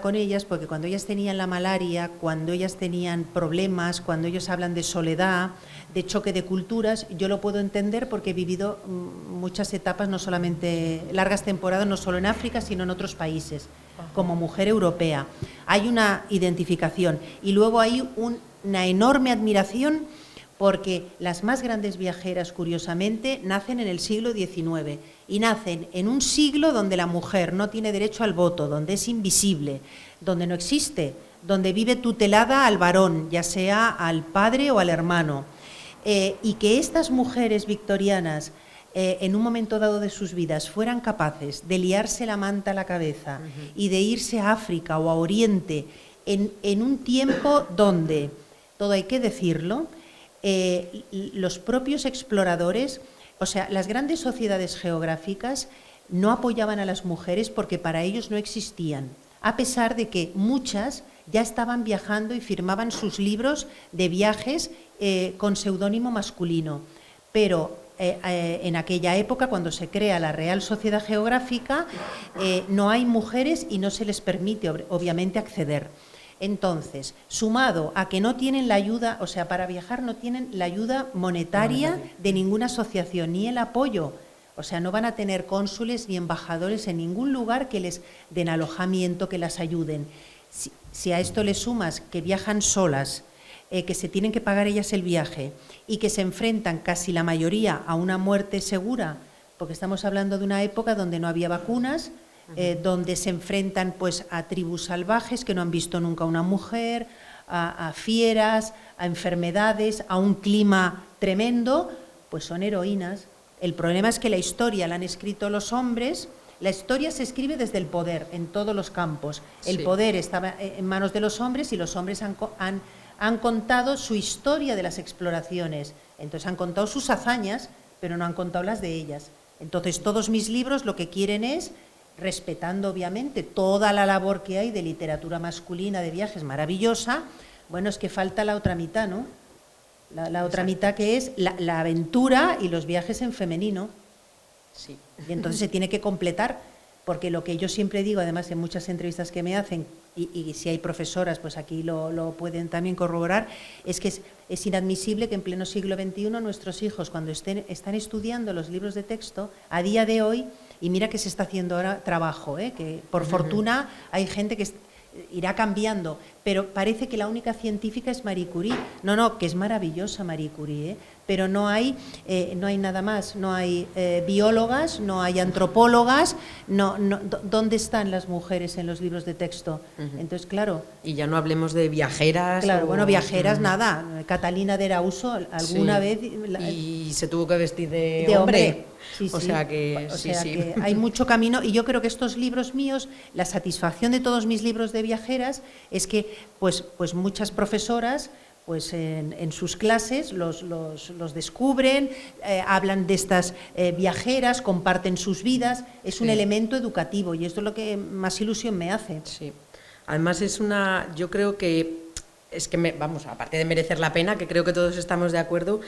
con ellas, porque cuando ellas tenían la malaria, cuando ellas tenían problemas, cuando ellos hablan de soledad, de choque de culturas, yo lo puedo entender porque he vivido muchas etapas, no solamente largas temporadas, no solo en África, sino en otros países, como mujer europea. Hay una identificación y luego hay una enorme admiración, porque las más grandes viajeras, curiosamente, nacen en el siglo XIX y nacen en un siglo donde la mujer no tiene derecho al voto, donde es invisible, donde no existe, donde vive tutelada al varón, ya sea al padre o al hermano. Y que estas mujeres victorianas, en un momento dado de sus vidas, fueran capaces de liarse la manta a la cabeza y de irse a África o a Oriente en un tiempo donde, todo hay que decirlo, los propios exploradores, o sea, las grandes sociedades geográficas no apoyaban a las mujeres porque para ellos no existían, a pesar de que muchas ya estaban viajando y firmaban sus libros de viajes con seudónimo masculino. Pero en aquella época, cuando se crea la Real Sociedad Geográfica, no hay mujeres y no se les permite, obviamente, acceder. Entonces, sumado a que no tienen la ayuda, o sea, para viajar no tienen la ayuda monetaria de ninguna asociación, ni el apoyo, o sea, no van a tener cónsules ni embajadores en ningún lugar que les den alojamiento, que las ayuden. Si a esto le sumas que viajan solas, que se tienen que pagar ellas el viaje y que se enfrentan casi la mayoría a una muerte segura, porque estamos hablando de una época donde no había vacunas, donde se enfrentan pues a tribus salvajes que no han visto nunca una mujer, a fieras, a enfermedades, a un clima tremendo, pues son heroínas. El problema es que la historia la han escrito los hombres. La historia se escribe desde el poder, en todos los campos. El poder estaba en manos de los hombres y los hombres han contado su historia de las exploraciones. Entonces han contado sus hazañas, pero no han contado las de ellas. Entonces todos mis libros lo que quieren es, respetando obviamente toda la labor que hay de literatura masculina de viajes maravillosa, bueno, es que falta la otra mitad, ¿no? La otra mitad que es la aventura y los viajes en femenino. Sí. Y entonces se tiene que completar, porque lo que yo siempre digo, además en muchas entrevistas que me hacen, y si hay profesoras, pues aquí lo pueden también corroborar, es que es inadmisible que en pleno siglo XXI nuestros hijos, cuando están estudiando los libros de texto, a día de hoy, y mira que se está haciendo ahora trabajo, que por fortuna hay gente que irá cambiando, pero parece que la única científica es Marie Curie. No, que es maravillosa Marie Curie, pero no hay nada más, no hay biólogas, no hay antropólogas, ¿dónde están las mujeres en los libros de texto? Entonces, claro. Y ya no hablemos de viajeras. Claro, bueno, viajeras nada. Catalina de Erauso alguna vez. Y se tuvo que vestir de hombre. Sí, o sea que hay mucho camino, y yo creo que estos libros míos, la satisfacción de todos mis libros de viajeras es que pues muchas profesoras pues en sus clases los descubren, hablan de estas viajeras, comparten sus vidas, es un elemento educativo, y esto es lo que más ilusión me hace. Sí, además yo creo que vamos, aparte de merecer la pena, que creo que todos estamos de acuerdo,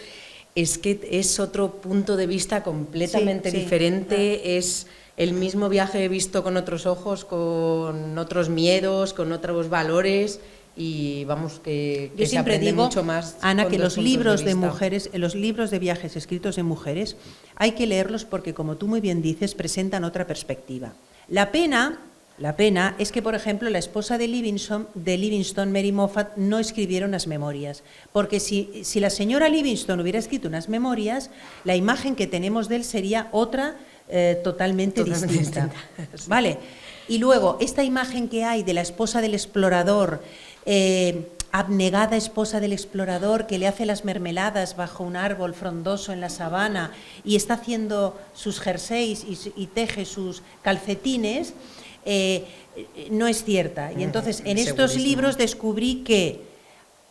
es que es otro punto de vista completamente diferente, es el mismo viaje visto con otros ojos, con otros miedos, con otros valores, y vamos, que se aprende mucho más. Ana, que los libros de mujeres, los libros de viajes escritos de mujeres, hay que leerlos porque, como tú muy bien dices, presentan otra perspectiva. La pena es que, por ejemplo, la esposa de Livingstone, Mary Moffat, no escribiera unas memorias, porque si la señora Livingstone hubiera escrito unas memorias, la imagen que tenemos de él sería otra totalmente distinta. ¿Vale? Y luego, esta imagen que hay de la esposa del explorador, abnegada esposa del explorador, que le hace las mermeladas bajo un árbol frondoso en la sabana y está haciendo sus jerseys y teje sus calcetines, no es cierta. Y entonces en estos libros descubrí que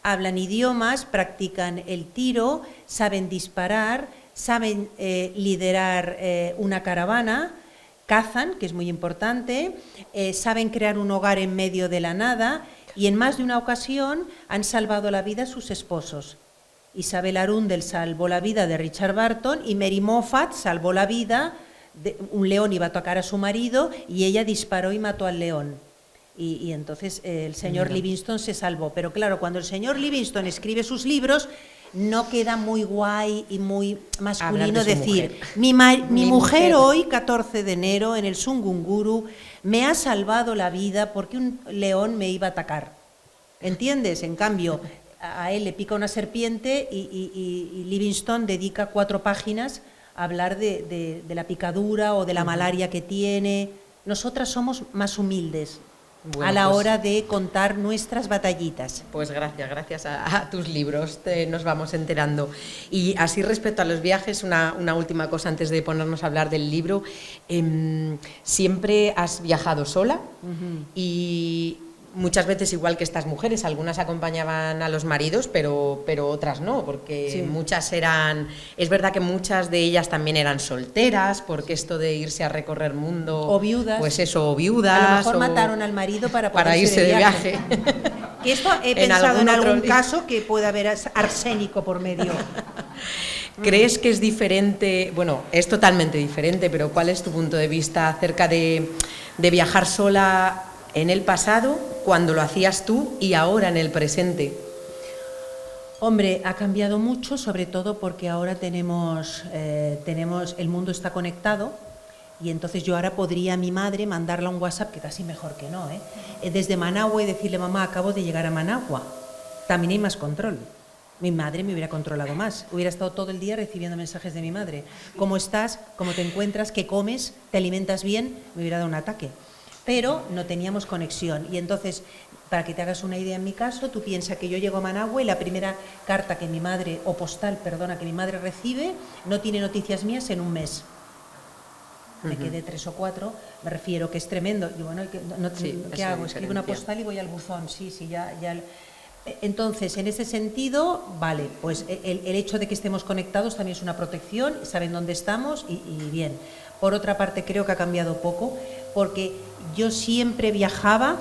hablan idiomas, practican el tiro, saben disparar, saben liderar una caravana, cazan, que es muy importante, saben crear un hogar en medio de la nada, y en más de una ocasión han salvado la vida a sus esposos. Isabel Arundel salvó la vida de Richard Burton y Mary Moffat salvó la vida de un león, iba a atacar a su marido y ella disparó y mató al león. Y entonces el señor Livingstone se salvó. Pero claro, cuando el señor Livingstone escribe sus libros, no queda muy guay y muy masculino decir, mi mujer hoy, 14 de enero, en el Sungunguru, me ha salvado la vida porque un león me iba a atacar. ¿Entiendes? En cambio, a él le pica una serpiente y Livingstone dedica 4 páginas a hablar de la picadura o de la malaria que tiene. Nosotras somos más humildes. Bueno, a la hora de contar nuestras batallitas. Pues gracias a tus libros nos vamos enterando. Y así respecto a los viajes, una última cosa antes de ponernos a hablar del libro. Siempre has viajado sola y muchas veces igual que estas mujeres, algunas acompañaban a los maridos, pero otras no, porque muchas eran, es verdad que muchas de ellas también eran solteras, porque esto de irse a recorrer mundo, o viudas, pues eso, o viudas, a lo mejor mataron al marido para irse de viaje. Que esto he pensado en algún caso que puede haber arsénico por medio. ¿Crees que es diferente? Bueno, es totalmente diferente, pero ¿cuál es tu punto de vista acerca de viajar sola en el pasado, cuando lo hacías tú, y ahora en el presente? Hombre, ha cambiado mucho, sobre todo porque ahora tenemos el mundo está conectado, y entonces yo ahora podría a mi madre mandarle un WhatsApp, que casi mejor que no, desde Managua, y decirle, mamá, acabo de llegar a Managua. También hay más control. mi madre me hubiera controlado más. Hubiera estado todo el día recibiendo mensajes de mi madre. ¿Cómo estás? ¿Cómo te encuentras? ¿Qué comes? ¿Te alimentas bien? Me hubiera dado un ataque. Pero no teníamos conexión. Y entonces, para que te hagas una idea en mi caso, tú piensas que yo llego a Managua y la primera carta que mi madre, o postal, perdona, que mi madre recibe, no tiene noticias mías en un mes. Me quedé 3 o 4, me refiero que es tremendo. Y bueno, ¿qué hago? Escribo una postal y voy al buzón. Sí, ya. Entonces, en ese sentido, vale, pues el hecho de que estemos conectados también es una protección, saben dónde estamos y bien. Por otra parte, creo que ha cambiado poco, porque yo siempre viajaba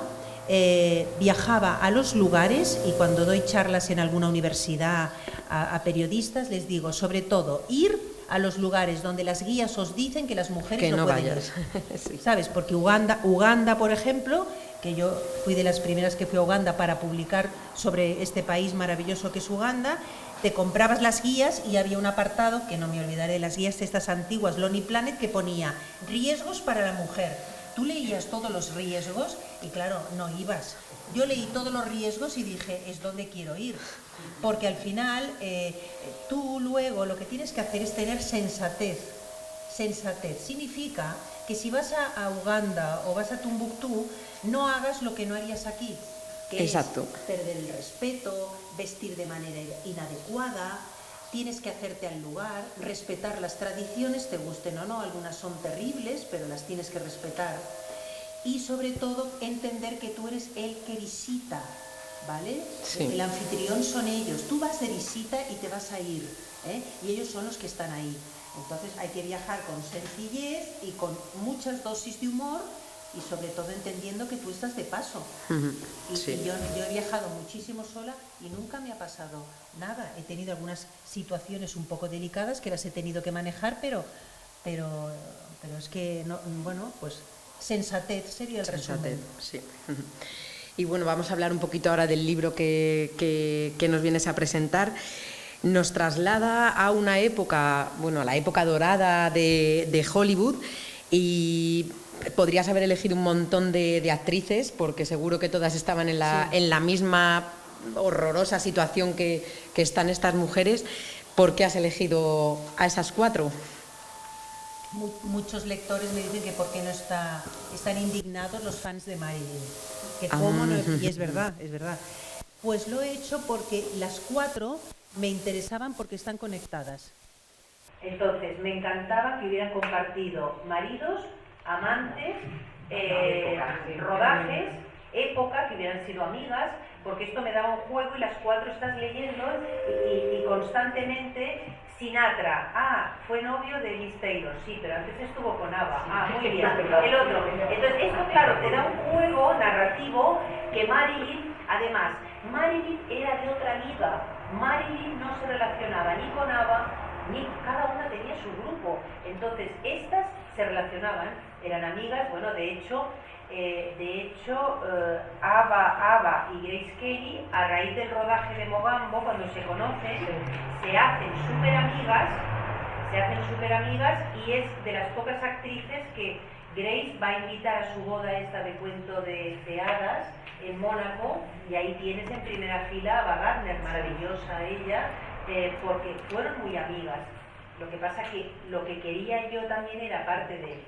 a los lugares, y cuando doy charlas en alguna universidad a periodistas, les digo, sobre todo, ir a los lugares donde las guías os dicen que las mujeres que no pueden vayas. ir. Sí. ¿Sabes? Porque Uganda, por ejemplo, que yo fui de las primeras que fui a Uganda para publicar sobre este país maravilloso que es Uganda, te comprabas las guías y había un apartado, que no me olvidaré, las guías estas antiguas, Lonely Planet, que ponía riesgos para la mujer. Tú leías todos los riesgos y claro, no ibas. Yo leí todos los riesgos y dije, es donde quiero ir. Porque al final, tú luego lo que tienes que hacer es tener sensatez. Sensatez significa que si vas a Uganda o vas a Tombuctú, no hagas lo que no harías aquí. Que Exacto. Es perder el respeto, vestir de manera inadecuada. Tienes que hacerte al lugar, respetar las tradiciones, te gusten o no, algunas son terribles, pero las tienes que respetar. Y sobre todo, entender que tú eres el que visita, ¿vale? Sí. El anfitrión son ellos, tú vas de visita y te vas a ir, ¿eh? Y ellos son los que están ahí. Entonces hay que viajar con sencillez y con muchas dosis de humor, y sobre todo entendiendo que tú estás de paso. Sí. Y yo he viajado muchísimo sola y nunca me ha pasado nada. He tenido algunas situaciones un poco delicadas que las he tenido que manejar, pero es que, no, bueno, pues sensatez sería el resumen. Sí. Y bueno, vamos a hablar un poquito ahora del libro que nos vienes a presentar. Nos traslada a una época, bueno, a la época dorada de Hollywood, y podrías haber elegido un montón de actrices, porque seguro que todas estaban en la misma horrorosa situación que están estas mujeres. ¿Por qué has elegido a esas 4? Muchos lectores me dicen que por qué no están indignados los fans de Marilyn. Que cómo no, y es verdad. Pues lo he hecho porque las 4 me interesaban porque están conectadas. Entonces, me encantaba que hubieran compartido maridos, amantes, rodajes, época, que hubieran sido amigas, porque esto me daba un juego y las 4 estás leyendo y constantemente Sinatra, fue novio de Liz Taylor, sí, pero antes estuvo con ABBA, muy bien, el otro. Entonces, esto, claro, te da un juego narrativo que Marilyn, además, Marilyn era de otra liga, Marilyn no se relacionaba ni con ABBA, ni cada una tenía su grupo, entonces estas se relacionaban, eran amigas, bueno, de hecho, ABBA y Grace Kelly, a raíz del rodaje de Mogambo, cuando se conocen, se hacen súper amigas, y es de las pocas actrices que Grace va a invitar a su boda esta de cuento de hadas en Mónaco, y ahí tienes en primera fila a Ava Gardner, maravillosa ella, porque fueron muy amigas. Lo que pasa que lo que quería yo también era, aparte de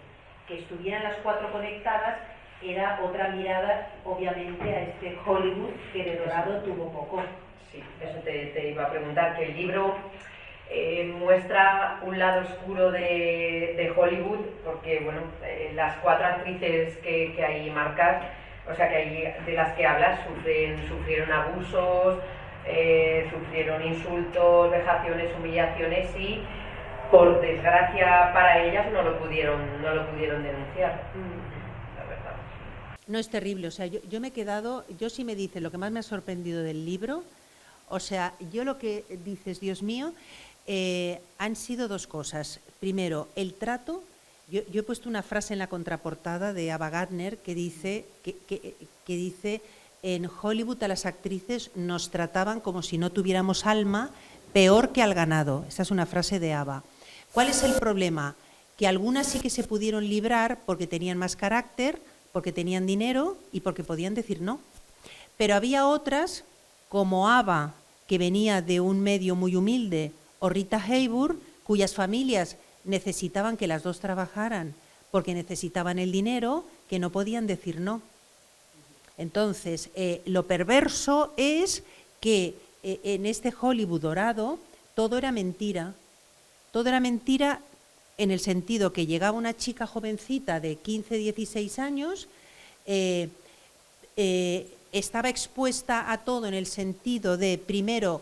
que estuvieran las 4 conectadas, era otra mirada, obviamente, a este Hollywood que de dorado tuvo poco. Sí, eso te iba a preguntar, que el libro muestra un lado oscuro de Hollywood, porque bueno, las 4 actrices que hay marcas, o sea, que hay, de las que hablas, sufrieron abusos, sufrieron insultos, vejaciones, humillaciones, y por desgracia para ellas no lo pudieron denunciar. La verdad. No, es terrible, o sea, yo me he quedado, yo sí me dice, lo que más me ha sorprendido del libro, o sea, yo lo que dices, Dios mío, han sido 2 cosas. Primero, el trato. Yo he puesto una frase en la contraportada de Ava Gardner que dice, que dice, en Hollywood a las actrices nos trataban como si no tuviéramos alma, peor que al ganado. Esa es una frase de Ava. ¿Cuál es el problema? Que algunas sí que se pudieron librar porque tenían más carácter, porque tenían dinero y porque podían decir no. Pero había otras, como Ava que venía de un medio muy humilde, o Rita Hayworth, cuyas familias necesitaban que las dos trabajaran porque necesitaban el dinero, que no podían decir no. Entonces, lo perverso es que en este Hollywood dorado todo era mentira. Todo era mentira en el sentido que llegaba una chica jovencita de 15, 16 años, estaba expuesta a todo en el sentido de, primero,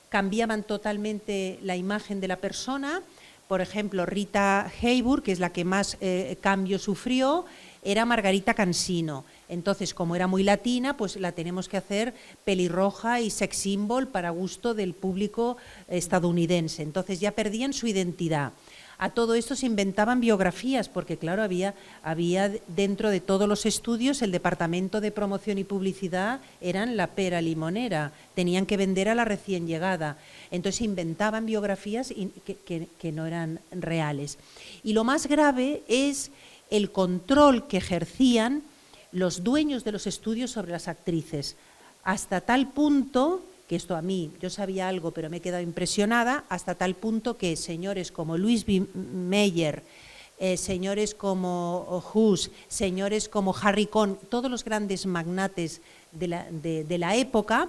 cambiaban totalmente la imagen de la persona. Por ejemplo, Rita Hayworth, que es la que más cambio sufrió, era Margarita Cansino. Entonces, como era muy latina, pues la tenemos que hacer pelirroja y sex symbol para gusto del público estadounidense. Entonces ya perdían su identidad. A todo esto se inventaban biografías, porque claro, había dentro de todos los estudios el departamento de promoción y publicidad eran la pera limonera, tenían que vender a la recién llegada. Entonces se inventaban biografías que no eran reales. Y lo más grave es el control que ejercían los dueños de los estudios sobre las actrices, hasta tal punto, que esto a mí, yo sabía algo, pero me he quedado impresionada, hasta tal punto que señores como Louis B. Mayer, señores como Hughes, señores como Harry Cohn, todos los grandes magnates de la época,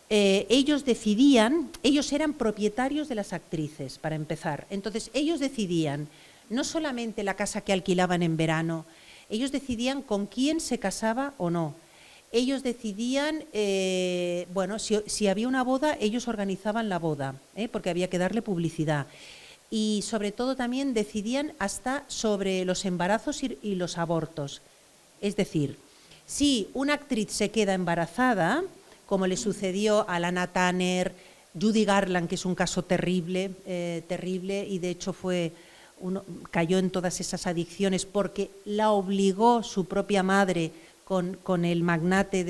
ellos decidían, ellos eran propietarios de las actrices, para empezar. Entonces, ellos decidían no solamente la casa que alquilaban en verano, ellos decidían con quién se casaba o no. Ellos decidían, bueno, si había una boda, ellos organizaban la boda, porque había que darle publicidad. Y sobre todo también decidían hasta sobre los embarazos y los abortos. Es decir, si una actriz se queda embarazada, como le sucedió a Lana Turner, Judy Garland, que es un caso terrible, terrible, y de hecho cayó en todas esas adicciones porque la obligó su propia madre con el magnate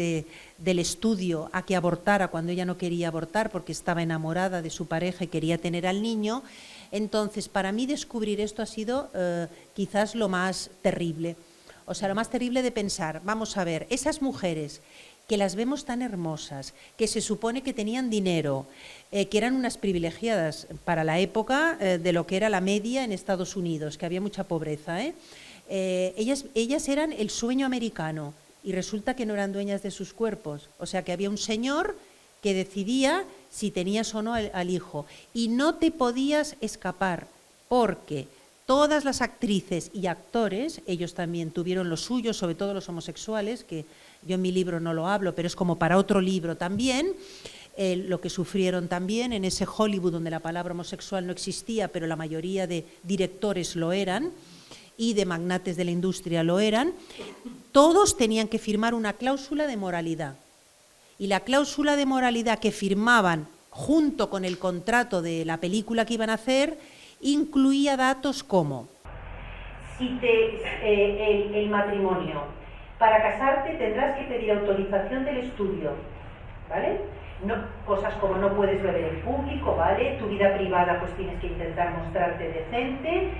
del estudio a que abortara cuando ella no quería abortar porque estaba enamorada de su pareja y quería tener al niño. Entonces, para mí descubrir esto ha sido quizás lo más terrible. O sea, lo más terrible de pensar, vamos a ver, esas mujeres que las vemos tan hermosas, que se supone que tenían dinero, que eran unas privilegiadas para la época de lo que era la media en Estados Unidos, que había mucha pobreza, ellas eran el sueño americano y resulta que no eran dueñas de sus cuerpos. O sea, que había un señor que decidía si tenías o no al hijo y no te podías escapar porque todas las actrices y actores, ellos también tuvieron lo suyo, sobre todo los homosexuales, que yo en mi libro no lo hablo, pero es como para otro libro también, lo que sufrieron también en ese Hollywood donde la palabra homosexual no existía, pero la mayoría de directores lo eran y de magnates de la industria lo eran. Todos tenían que firmar una cláusula de moralidad. Y la cláusula de moralidad que firmaban junto con el contrato de la película que iban a hacer incluía datos como el matrimonio. Para casarte tendrás que pedir autorización del estudio, ¿vale? No, cosas como no puedes beber en público, ¿vale? Tu vida privada pues tienes que intentar mostrarte decente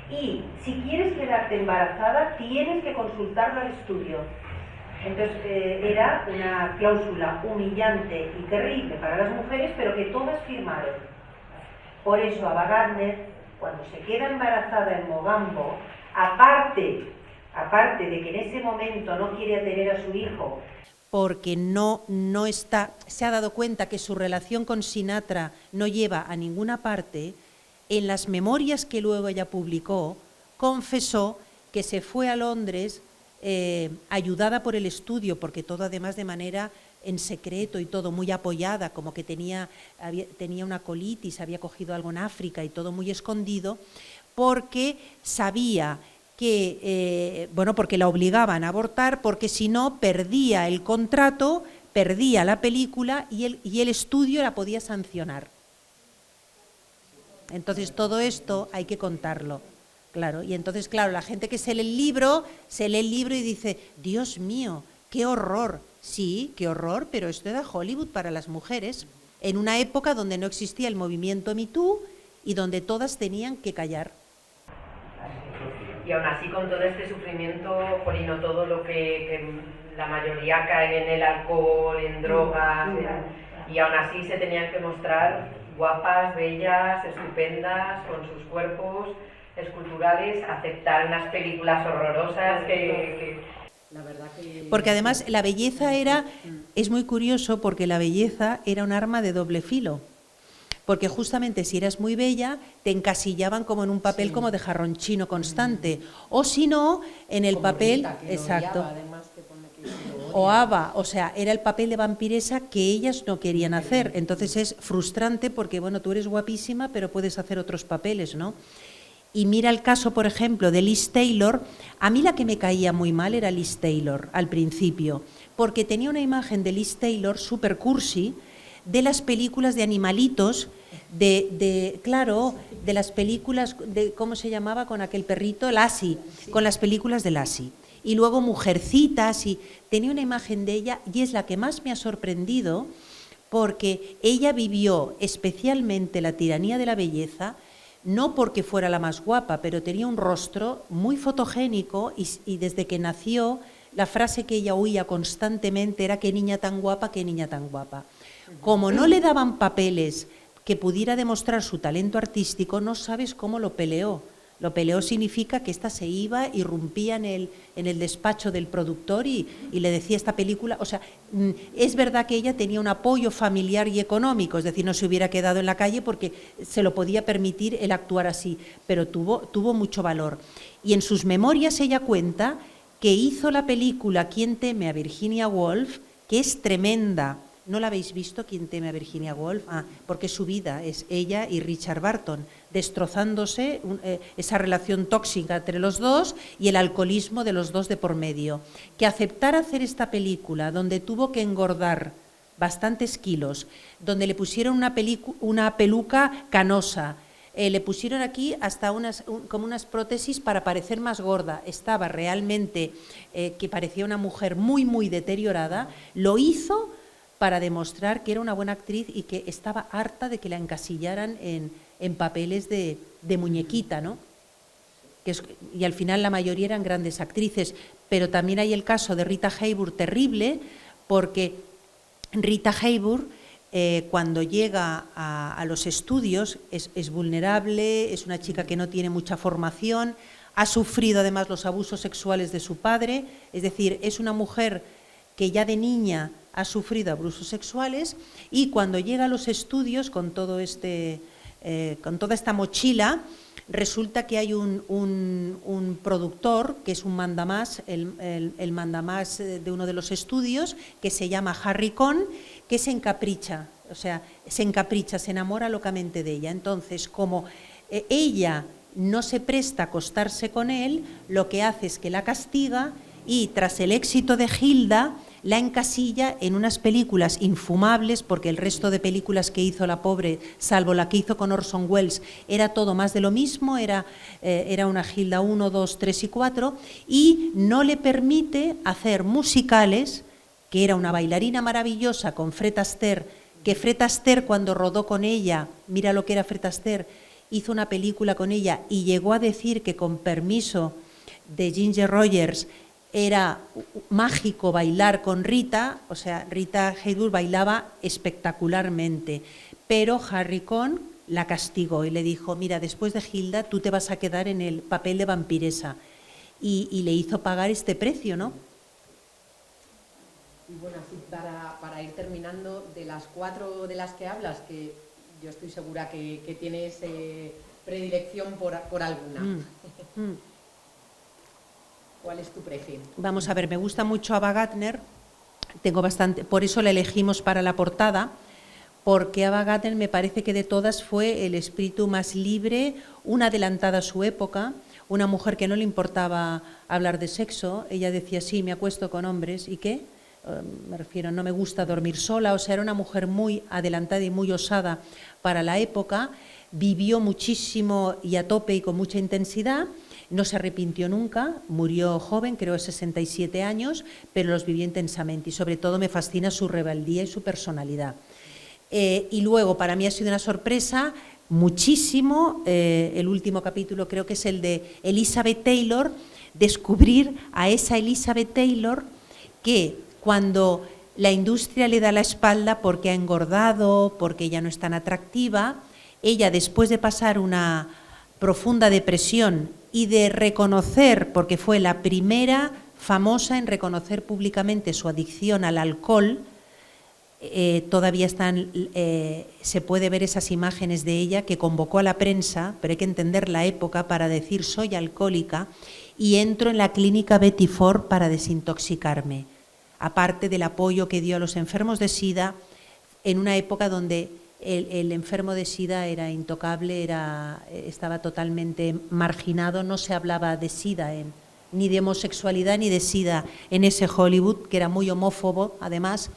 y si quieres quedarte embarazada tienes que consultarlo al estudio. Entonces era una cláusula humillante y terrible para las mujeres, pero que todas firmaron. Por eso Ava Gardner, cuando se queda embarazada en Mogambo, aparte de que en ese momento no quiere tener a su hijo, porque no está, se ha dado cuenta que su relación con Sinatra no lleva a ninguna parte, en las memorias que luego ella publicó, confesó que se fue a Londres ayudada por el estudio, porque todo además de manera en secreto y todo muy apoyada, como que tenía una colitis, había cogido algo en África y todo muy escondido, porque sabía que, porque la obligaban a abortar, porque si no perdía el contrato, perdía la película y el estudio la podía sancionar. Entonces todo esto hay que contarlo, claro. Y entonces, claro, la gente que se lee el libro y dice, Dios mío, qué horror. Sí, qué horror, pero esto era Hollywood para las mujeres, en una época donde no existía el movimiento Me Too y donde todas tenían que callar. Y aún así, con todo este sufrimiento, Polino, todo lo que la mayoría caen en el alcohol, en drogas, y aún así se tenían que mostrar guapas, bellas, estupendas, con sus cuerpos esculturales, aceptar unas películas horrorosas que... La verdad que... Porque además la belleza es muy curioso porque la belleza era un arma de doble filo. Porque justamente si eras muy bella, te encasillaban como en un papel como de jarrón chino constante. O si no, en el como papel... Rita, que exacto. odiaba, además, que pone que lo odia. O Ava, o sea, era el papel de vampiresa que ellas no querían hacer. Entonces es frustrante porque, bueno, tú eres guapísima, pero puedes hacer otros papeles, ¿no? Y mira el caso, por ejemplo, de Liz Taylor. A mí la que me caía muy mal era Liz Taylor, al principio, porque tenía una imagen de Liz Taylor super cursi, de las películas de animalitos, claro, de las películas, de ¿cómo se llamaba con aquel perrito? Lassie, con las películas de Lassie. Y luego Mujercitas, y tenía una imagen de ella, y es la que más me ha sorprendido, porque ella vivió especialmente la tiranía de la belleza, no porque fuera la más guapa, pero tenía un rostro muy fotogénico y desde que nació la frase que ella oía constantemente era qué niña tan guapa, qué niña tan guapa. Como no le daban papeles que pudiera demostrar su talento artístico, no sabes cómo lo peleó. Lo peleó significa que ésta se iba, irrumpía en el despacho del productor y le decía esta película. O sea, es verdad que ella tenía un apoyo familiar y económico, es decir, no se hubiera quedado en la calle porque se lo podía permitir el actuar así, pero tuvo mucho valor. Y en sus memorias ella cuenta que hizo la película ¿Quién teme a Virginia Woolf?, que es tremenda. ¿No la habéis visto, Quién teme a Virginia Woolf? Porque su vida es ella y Richard Burton, destrozándose esa relación tóxica entre los dos y el alcoholismo de los dos de por medio. Que aceptar hacer esta película, donde tuvo que engordar bastantes kilos, donde le pusieron una peluca canosa, le pusieron aquí hasta como unas prótesis para parecer más gorda, estaba realmente, que parecía una mujer muy, muy deteriorada, lo hizo para demostrar que era una buena actriz y que estaba harta de que la encasillaran en papeles de muñequita, ¿no? Y al final la mayoría eran grandes actrices, pero también hay el caso de Rita Hayworth terrible, porque Rita Hayworth cuando llega a los estudios es vulnerable, es una chica que no tiene mucha formación, ha sufrido además los abusos sexuales de su padre, es decir, es una mujer que ya de niña ha sufrido abusos sexuales y cuando llega a los estudios con toda esta mochila, resulta que hay un productor que es un mandamás, el mandamás de uno de los estudios, que se llama Harry Cohn, que se encapricha, se enamora locamente de ella. Entonces, como ella no se presta a acostarse con él, lo que hace es que la castiga y tras el éxito de Hilda, la encasilla en unas películas infumables, porque el resto de películas que hizo la pobre, salvo la que hizo con Orson Welles, era todo más de lo mismo, era una Hilda 1, 2, 3 y 4, y no le permite hacer musicales, que era una bailarina maravillosa con Fred Astaire, que Fred Astaire cuando rodó con ella, mira lo que era Fred Astaire, hizo una película con ella y llegó a decir que con permiso de Ginger Rogers era mágico bailar con Rita, o sea, Rita Hayworth bailaba espectacularmente, pero Harry Cohn la castigó y le dijo, mira, después de Hilda tú te vas a quedar en el papel de vampiresa, y le hizo pagar este precio, ¿no? Y bueno, así para ir terminando, de las 4 de las que hablas, que yo estoy segura que tienes predilección por alguna. ¿Cuál es tu prefe? Vamos a ver, me gusta mucho Ava Gardner, tengo bastante, por eso la elegimos para la portada, porque Ava Gardner me parece que de todas fue el espíritu más libre, una adelantada a su época, una mujer que no le importaba hablar de sexo, ella decía, sí, me acuesto con hombres, ¿y qué? Me refiero, no me gusta dormir sola, o sea, era una mujer muy adelantada y muy osada para la época, vivió muchísimo y a tope y con mucha intensidad, no se arrepintió nunca, murió joven, creo de 67 años, pero los vivió intensamente y sobre todo me fascina su rebeldía y su personalidad. Y luego, para mí ha sido una sorpresa muchísimo, el último capítulo creo que es el de Elizabeth Taylor, descubrir a esa Elizabeth Taylor que cuando la industria le da la espalda porque ha engordado, porque ella no es tan atractiva. Ella, después de pasar una profunda depresión y de reconocer, porque fue la primera famosa en reconocer públicamente su adicción al alcohol, todavía se puede ver esas imágenes de ella que convocó a la prensa, pero hay que entender la época para decir soy alcohólica y entro en la clínica Betty Ford para desintoxicarme, aparte del apoyo que dio a los enfermos de SIDA en una época donde el enfermo de SIDA era intocable, estaba totalmente marginado, no se hablaba de SIDA ni de homosexualidad ni de SIDA en ese Hollywood, que era muy homófobo, además,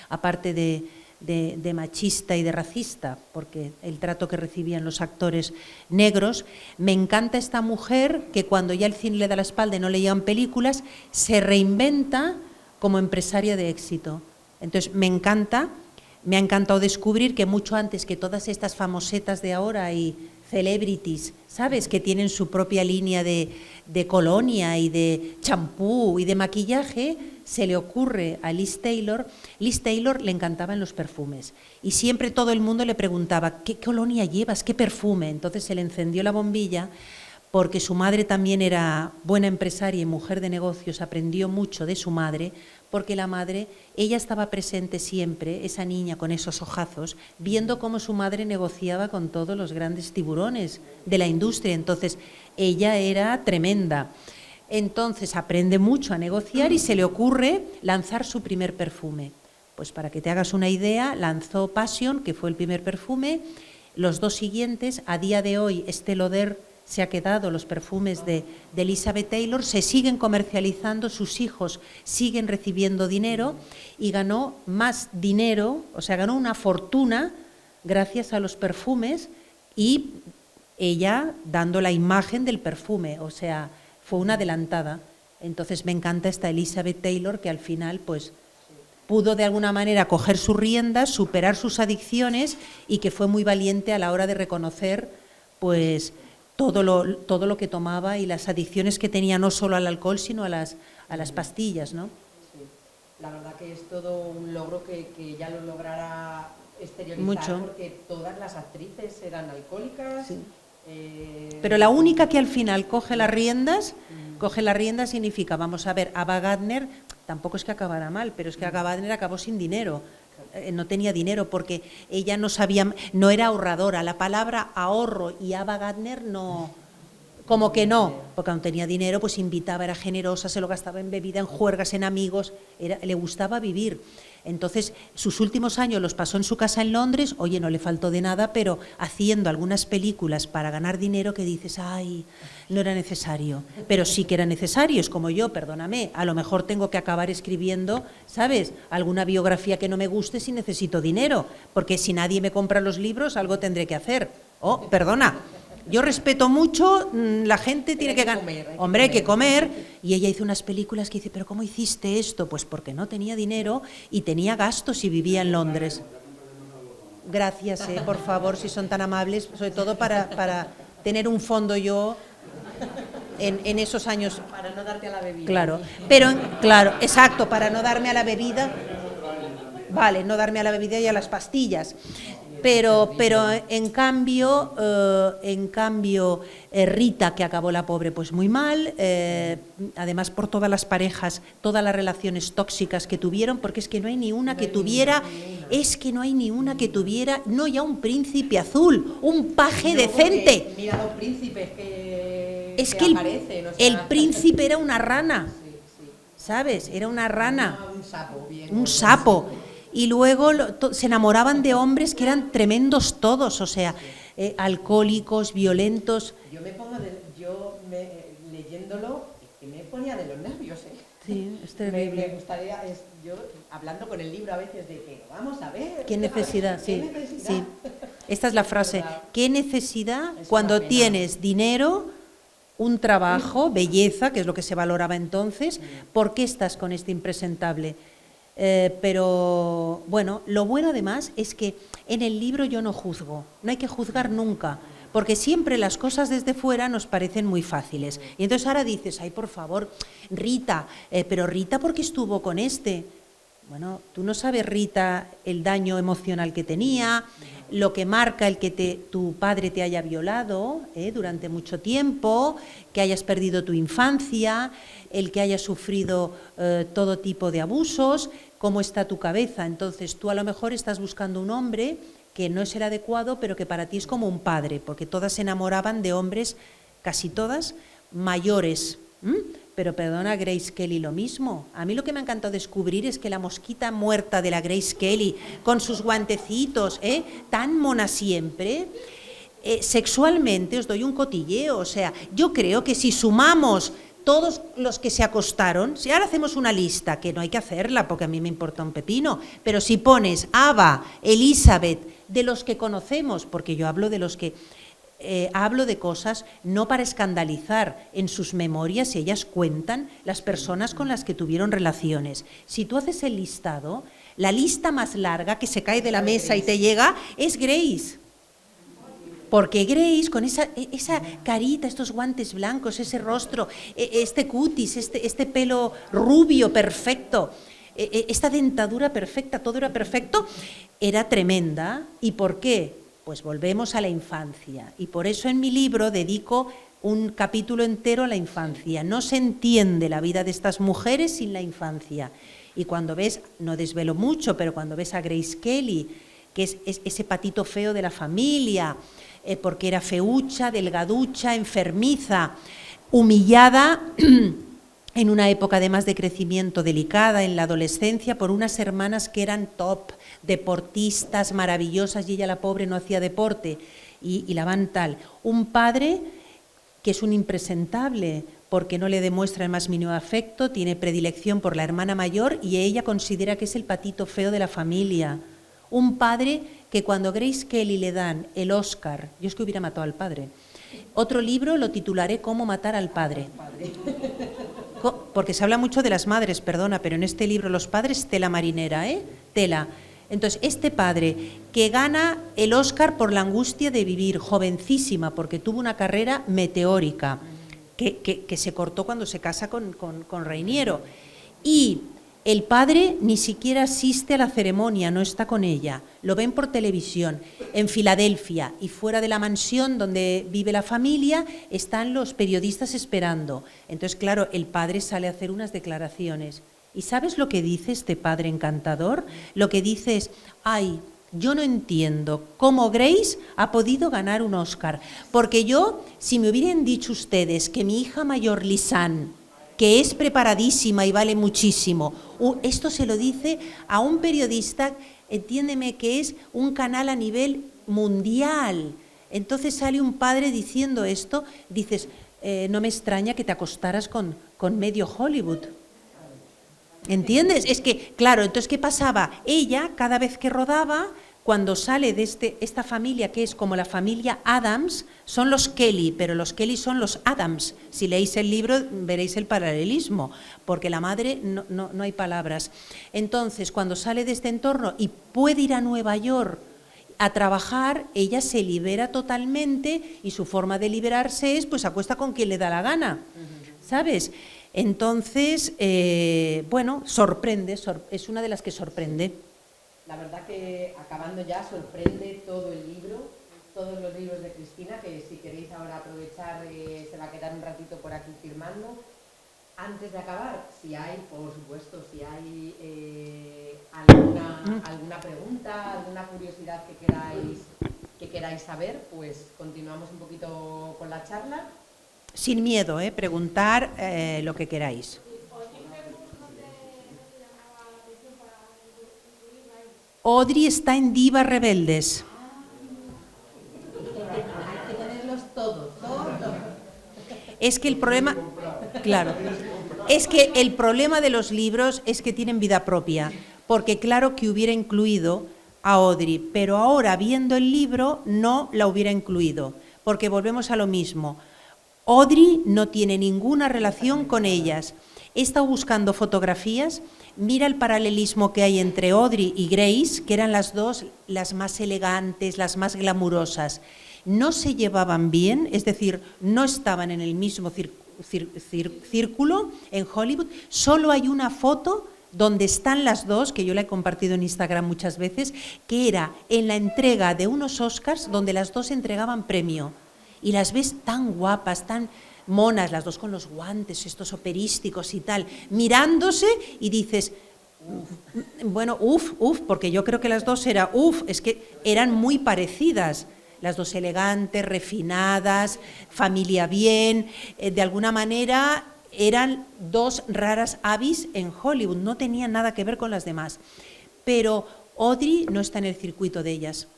aparte de machista y de racista, porque el trato que recibían los actores negros. Me encanta esta mujer que cuando ya el cine le da la espalda y no le llegan películas, se reinventa como empresaria de éxito. Entonces, me ha encantado descubrir que mucho antes que todas estas famosetas de ahora y celebrities, ¿sabes?, que tienen su propia línea de colonia y de champú y de maquillaje, se le ocurre a Liz Taylor. Liz Taylor le encantaban los perfumes y siempre todo el mundo le preguntaba ¿qué colonia llevas? ¿Qué perfume? Entonces se le encendió la bombilla porque su madre también era buena empresaria y mujer de negocios, aprendió mucho de su madre, porque la madre, ella estaba presente siempre, esa niña con esos ojazos, viendo cómo su madre negociaba con todos los grandes tiburones de la industria. Entonces, ella era tremenda. Entonces, aprende mucho a negociar y se le ocurre lanzar su primer perfume. Pues para que te hagas una idea, lanzó Passion, que fue el primer perfume, los dos siguientes, a día de hoy, Estée Lauder se ha quedado, los perfumes de Elizabeth Taylor, se siguen comercializando, sus hijos siguen recibiendo dinero y ganó más dinero, o sea, ganó una fortuna gracias a los perfumes y ella dando la imagen del perfume, o sea, fue una adelantada. Entonces me encanta esta Elizabeth Taylor que al final pues pudo de alguna manera coger sus riendas, superar sus adicciones y que fue muy valiente a la hora de reconocer pues todo lo que tomaba y las adicciones que tenía, no solo al alcohol, sino a las pastillas, ¿no? Sí. La verdad que es todo un logro que ella lo lograra exteriorizar, mucho. Porque todas las actrices eran alcohólicas. Sí. Pero la única que al final coge las riendas significa, vamos a ver, Ava Gardner, tampoco es que acabara mal, pero es que Ava Gardner acabó sin dinero. No tenía dinero porque ella no sabía, no era ahorradora. La palabra ahorro y Ava Gardner no, como que no, porque no tenía dinero, pues invitaba, era generosa, se lo gastaba en bebida, en juergas, en amigos, le gustaba vivir. Entonces, sus últimos años los pasó en su casa en Londres, oye, no le faltó de nada, pero haciendo algunas películas para ganar dinero que dices, ay, no era necesario, pero sí que era necesario, es como yo, perdóname, a lo mejor tengo que acabar escribiendo, ¿sabes?, alguna biografía que no me guste si necesito dinero, porque si nadie me compra los libros, algo tendré que hacer. Oh, perdona. Yo respeto mucho, la gente tiene que ganar. Hombre, hay que comer. Y ella hizo unas películas que dice, ¿pero cómo hiciste esto? Pues porque no tenía dinero y tenía gastos y vivía en Londres. Gracias, por favor, si son tan amables, sobre todo para tener un fondo yo en esos años. Para no darte a la bebida. Claro, pero, claro, exacto, para no darme a la bebida. Vale, no darme a la bebida y a las pastillas. Pero en cambio Rita, que acabó la pobre pues muy mal, además por todas las parejas, todas las relaciones tóxicas que tuvieron, porque es que no hay ni una que tuviera, no ya un príncipe azul, un paje decente. Mira los príncipes que aparecen. El príncipe era una rana, ¿sabes? Era una rana, un sapo. Y luego se enamoraban de hombres que eran tremendos todos, o sea, alcohólicos, violentos. Leyéndolo, que me ponía de los nervios, ¿eh? Sí, es terrible. Me gustaría, yo hablando con el libro a veces de que, vamos a ver. ¿Qué necesidad? Sí. Esta es la frase. ¿Qué necesidad cuando tienes dinero, un trabajo, belleza, que es lo que se valoraba entonces? ¿Por qué estás con este impresentable? Pero bueno, lo bueno además es que en el libro yo no juzgo, no hay que juzgar nunca, porque siempre las cosas desde fuera nos parecen muy fáciles. Y entonces ahora dices, ay, por favor, Rita, pero Rita, ¿por qué estuvo con este? Bueno, tú no sabes, Rita, el daño emocional que tenía, lo que marca el que tu padre te haya violado durante mucho tiempo, que hayas perdido tu infancia, el que hayas sufrido todo tipo de abusos, cómo está tu cabeza. Entonces tú a lo mejor estás buscando un hombre que no es el adecuado, pero que para ti es como un padre, porque todas se enamoraban de hombres, casi todas, mayores. Pero perdona, Grace Kelly lo mismo. A mí lo que me ha encantado descubrir es que la mosquita muerta de la Grace Kelly, con sus guantecitos, tan mona siempre, sexualmente os doy un cotilleo. O sea, yo creo que si sumamos todos los que se acostaron, si ahora hacemos una lista, que no hay que hacerla porque a mí me importa un pepino, pero si pones Ava, Elizabeth, de los que conocemos, porque yo hablo de los que... hablo de cosas no para escandalizar, en sus memorias ellas cuentan las personas con las que tuvieron relaciones. Si tú haces el listado, la lista más larga que se cae de la mesa y te llega es Grace. Porque Grace, con esa carita, estos guantes blancos, ese rostro, este cutis, este pelo rubio perfecto, esta dentadura perfecta, todo era perfecto, era tremenda. ¿Y por qué? Pues volvemos a la infancia, y por eso en mi libro dedico un capítulo entero a la infancia. No se entiende la vida de estas mujeres sin la infancia. Y cuando ves, no desvelo mucho, pero cuando ves a Grace Kelly, que es ese patito feo de la familia, porque era feucha, delgaducha, enfermiza, humillada en una época además de crecimiento delicada en la adolescencia por unas hermanas que eran top, deportistas maravillosas, y ella, la pobre, no hacía deporte y la van tal. Un padre que es un impresentable porque no le demuestra el más mínimo afecto, tiene predilección por la hermana mayor y ella considera que es el patito feo de la familia. Un padre que cuando Grace Kelly le dan el Oscar, yo es que hubiera matado al padre. Otro libro lo titularé Cómo matar al padre. Porque se habla mucho de las madres, perdona, pero en este libro los padres, tela marinera, tela. Entonces, este padre que gana el Oscar por la angustia de vivir, jovencísima, porque tuvo una carrera meteórica, que se cortó cuando se casa con Reiniero. Y el padre ni siquiera asiste a la ceremonia, no está con ella, lo ven por televisión. En Filadelfia y fuera de la mansión donde vive la familia están los periodistas esperando. Entonces, claro, el padre sale a hacer unas declaraciones. ¿Y sabes lo que dice este padre encantador? Lo que dice es, ay, yo no entiendo cómo Grace ha podido ganar un Oscar, porque yo, si me hubieran dicho ustedes que mi hija mayor, Lisanne, que es preparadísima y vale muchísimo, esto se lo dice a un periodista, entiéndeme, que es un canal a nivel mundial. Entonces sale un padre diciendo esto, dices, no me extraña que te acostaras con medio Hollywood. ¿Entiendes? Es que, claro, entonces, ¿qué pasaba? Ella, cada vez que rodaba, cuando sale de esta familia, que es como la familia Adams, son los Kelly, pero los Kelly son los Adams. Si leéis el libro, veréis el paralelismo, porque la madre no hay palabras. Entonces, cuando sale de este entorno y puede ir a Nueva York a trabajar, ella se libera totalmente y su forma de liberarse es, pues, se acuesta con quien le da la gana, ¿sabes? Entonces, bueno, sorprende, es una de las que sorprende. La verdad que, acabando ya, sorprende todo el libro, todos los libros de Cristina, que si queréis ahora aprovechar, se va a quedar un ratito por aquí firmando. Antes de acabar, si hay, por supuesto, si hay alguna pregunta, alguna curiosidad que queráis saber, pues continuamos un poquito con la charla. Sin miedo, preguntar lo que queráis. Audrey está en Divas Rebeldes. Hay que tenerlos todos. Es que el problema, claro, es que el problema de los libros es que tienen vida propia, porque claro que hubiera incluido a Audrey, pero ahora viendo el libro no la hubiera incluido, porque volvemos a lo mismo. Audrey no tiene ninguna relación con ellas. He estado buscando fotografías, mira el paralelismo que hay entre Audrey y Grace, que eran las dos las más elegantes, las más glamurosas. No se llevaban bien, es decir, no estaban en el mismo círculo en Hollywood. Solo hay una foto donde están las dos, que yo la he compartido en Instagram muchas veces, que era en la entrega de unos Oscars donde las dos entregaban premio. Y las ves tan guapas, tan monas, las dos con los guantes, estos operísticos y tal, mirándose y dices, bueno, porque yo creo que las dos es que eran muy parecidas. Las dos elegantes, refinadas, familia bien, de alguna manera eran dos raras avis en Hollywood, no tenían nada que ver con las demás. Pero Audrey no está en el circuito de ellas.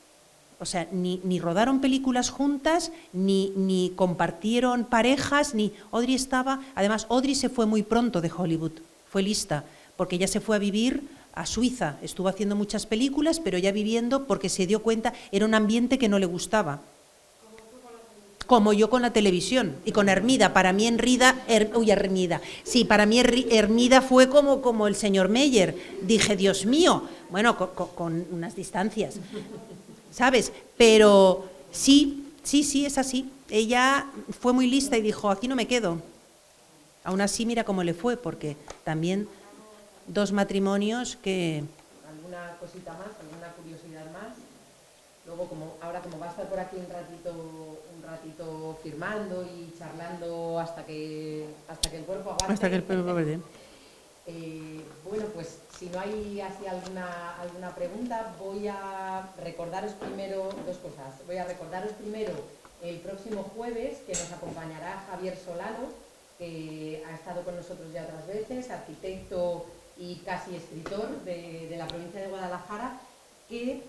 O sea, ni rodaron películas juntas, ni compartieron parejas, Audrey estaba... Además, Audrey se fue muy pronto de Hollywood, fue lista, porque ella se fue a vivir a Suiza, estuvo haciendo muchas películas, pero ya viviendo porque se dio cuenta, era un ambiente que no le gustaba. Como yo con la televisión y con Hermida. Para mí Hermida. Sí, para mí Hermida fue como el señor Meyer. Dije, Dios mío, bueno, con unas distancias, ¿sabes? Pero sí, es así. Ella fue muy lista y dijo, aquí no me quedo. Aún así, mira cómo le fue, porque también 2 matrimonios que... ¿Alguna cosita más, alguna curiosidad más? Luego, como va a estar por aquí un ratito firmando y charlando hasta que el cuerpo aguante. Hasta que el cuerpo aguante. Bueno, pues si no hay así alguna pregunta, voy a recordaros primero 2 cosas. Voy a recordaros primero el próximo jueves, que nos acompañará Javier Solano, que ha estado con nosotros ya otras veces, arquitecto y casi escritor de la provincia de Guadalajara, que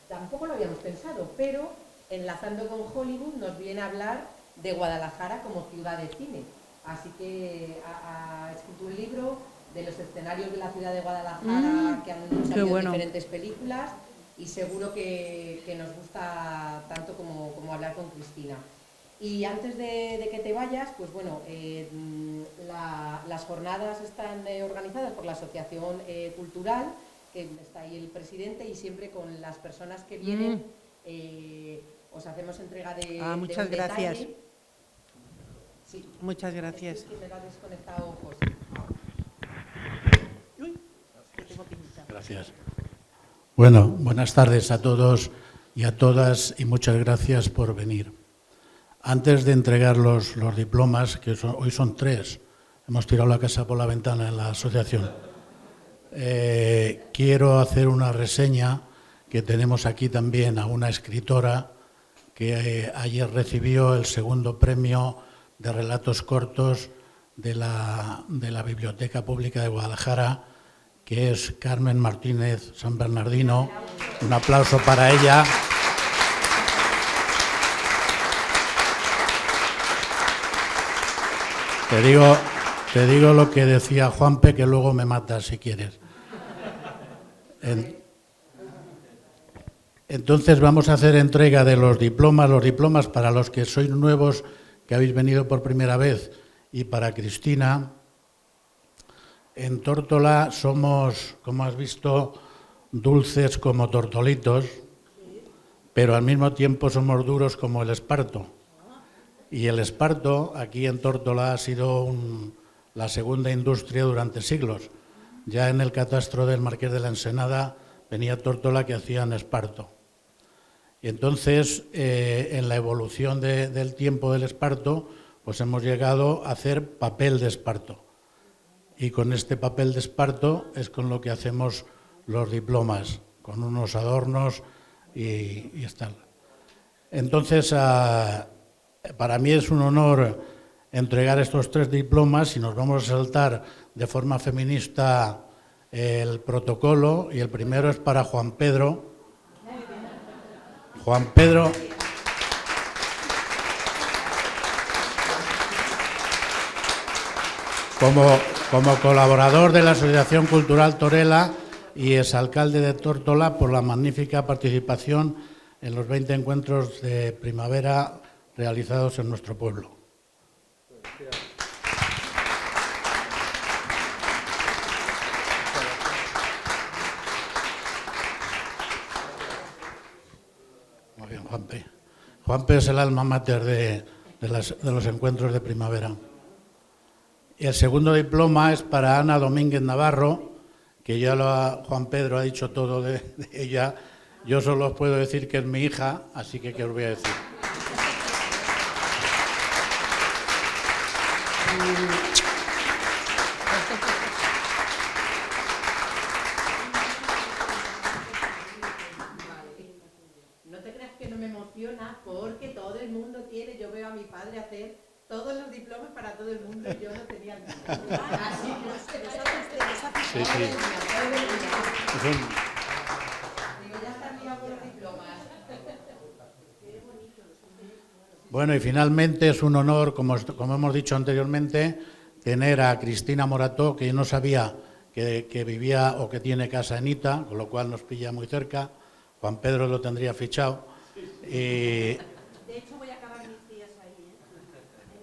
tampoco lo habíamos pensado, pero enlazando con Hollywood nos viene a hablar de Guadalajara como ciudad de cine. Así que ha escrito un libro de los escenarios de la ciudad de Guadalajara que han salido diferentes películas, y seguro que nos gusta tanto como hablar con Cristina. Y antes de que te vayas, pues bueno, las jornadas están organizadas por la Asociación Cultural, que está ahí el presidente, y siempre con las personas que vienen os hacemos entrega de muchas un gracias. detalle. Sí. Muchas gracias. Es que me lo ha desconectado, José. Gracias. Bueno, buenas tardes a todos y a todas, y muchas gracias por venir. Antes de entregar los diplomas, que hoy son 3, hemos tirado la casa por la ventana en la asociación, quiero hacer una reseña, que tenemos aquí también a una escritora que ayer recibió el 2º premio de relatos cortos de la Biblioteca Pública de Guadalajara, que es Carmen Martínez San Bernardino. Un aplauso para ella. Te digo lo que decía Juanpe, que luego me matas si quieres. Entonces vamos a hacer entrega de los diplomas para los que sois nuevos, que habéis venido por primera vez, y para Cristina. En Tórtola somos, como has visto, dulces como tortolitos, pero al mismo tiempo somos duros como el esparto. Y el esparto aquí en Tórtola ha sido la segunda industria durante siglos. Ya en el catastro del Marqués de la Ensenada venía Tórtola que hacían esparto. Y entonces, en la evolución del tiempo del esparto, pues hemos llegado a hacer papel de esparto. Y con este papel de esparto es con lo que hacemos los diplomas, con unos adornos y tal. Entonces, para mí es un honor entregar estos 3 diplomas, y nos vamos a saltar de forma feminista el protocolo, y el primero es para Juan Pedro. Juan Pedro... Como colaborador de la Asociación Cultural Torela y exalcalde de Tórtola, por la magnífica participación en los 20 encuentros de primavera realizados en nuestro pueblo. Muy bien, Juanpe. Juanpe es el alma mater de los encuentros de primavera. El segundo diploma es para Ana Domínguez Navarro, que ya Juan Pedro ha dicho todo de ella. Yo solo os puedo decir que es mi hija, así que ¿qué os voy a decir? No te creas que no me emociona, porque todo el mundo tiene, yo veo a mi padre hacer todos los diplomas para todo el mundo y yo no tenía el mío. Así que Sí, sí. Digo, ya está mirado con los diplomas. Bueno, y finalmente es un honor, como hemos dicho anteriormente, tener a Cristina Morató, que yo no sabía que vivía o que tiene casa en Ita, con lo cual nos pilla muy cerca. Juan Pedro lo tendría fichado. De hecho, voy a acabar mis días ahí, ¿eh?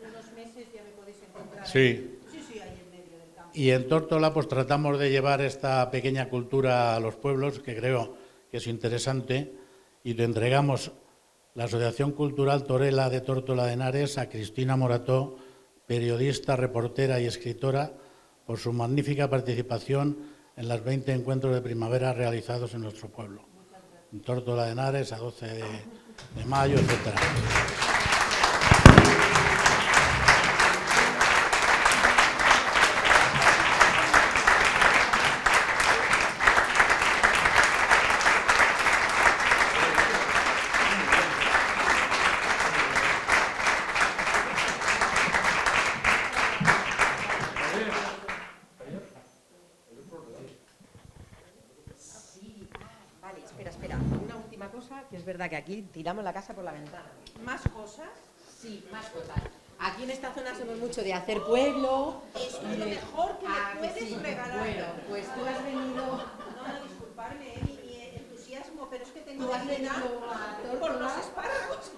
En unos meses ya me podéis encontrar. Sí. Sí, ahí en medio del campo. Y en Tórtola pues tratamos de llevar esta pequeña cultura a los pueblos, que creo que es interesante, y le entregamos la Asociación Cultural Torela de Tórtola de Henares a Cristina Morató, periodista, reportera y escritora, por su magnífica participación en los 20 encuentros de primavera realizados en nuestro pueblo. En Tórtola de Henares, a 12 de mayo, etc. Espera, una última cosa, que es verdad que aquí tiramos la casa por la ventana. ¿Más cosas? Sí, más cosas. Aquí en esta zona somos mucho de hacer pueblo. Es lo mejor que le puedes sí. regalar. Bueno, pues tú has venido... No, disculparme, mi entusiasmo, pero es que tengo Tú has venido a por Tórtola. los espárragos.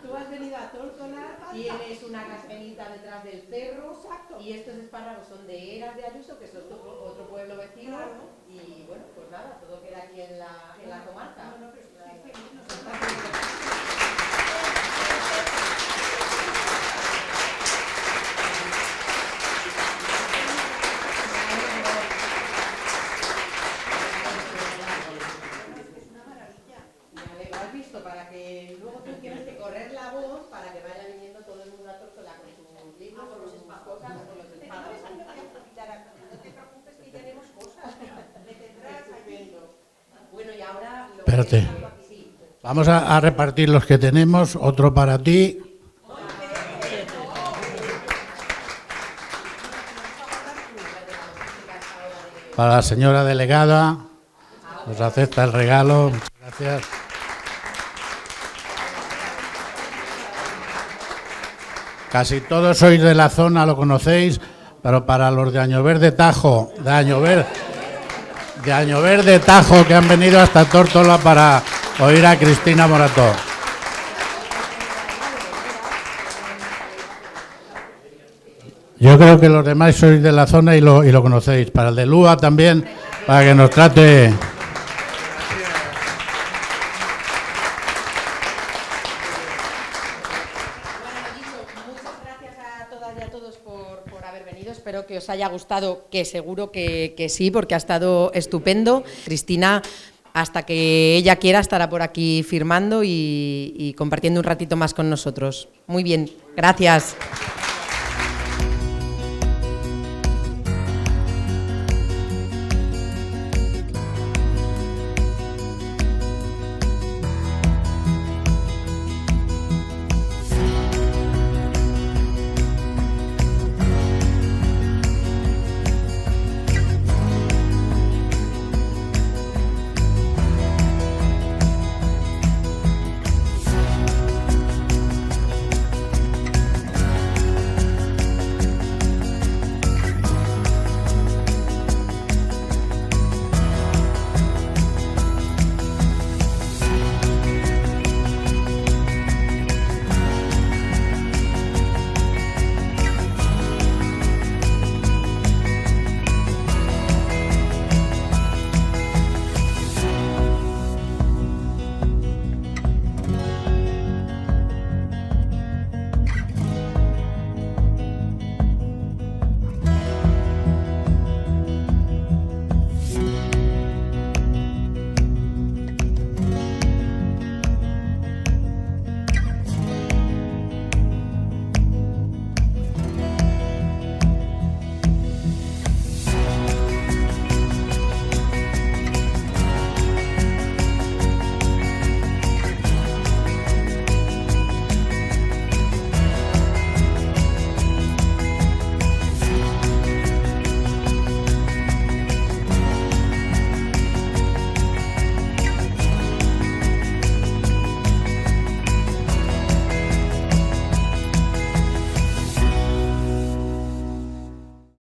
Tú has venido a Tórtola, tienes una casbenita detrás del cerro. Exacto. Y estos espárragos son de Eras de Ayuso, que es otro pueblo vecino. Claro. Y bueno, pues nada, todo queda aquí en la comarca. No, pero estoy feliz, no ¿Has visto? Para que luego tú tienes que correr la voz para que vaya viniendo todo el mundo a Tórtola con sus libros, con sus cosas, con los espárragos. No te preocupes que ya haremos cosas. Me tendrás allí. Bueno, y ahora... Espérate. Vamos a repartir los que tenemos. Otro para ti. Para la señora delegada. Nos acepta el regalo. Muchas gracias. Casi todos sois de la zona, lo conocéis, pero para los de Añover Tajo, de Añover Tajo, que han venido hasta Tórtola para oír a Cristina Morató. Yo creo que los demás sois de la zona y lo conocéis. Para el de Lúa también, para que nos trate... Espero que os haya gustado, que seguro que sí, porque ha estado estupendo. Cristina, hasta que ella quiera, estará por aquí firmando y compartiendo un ratito más con nosotros. Muy bien, gracias.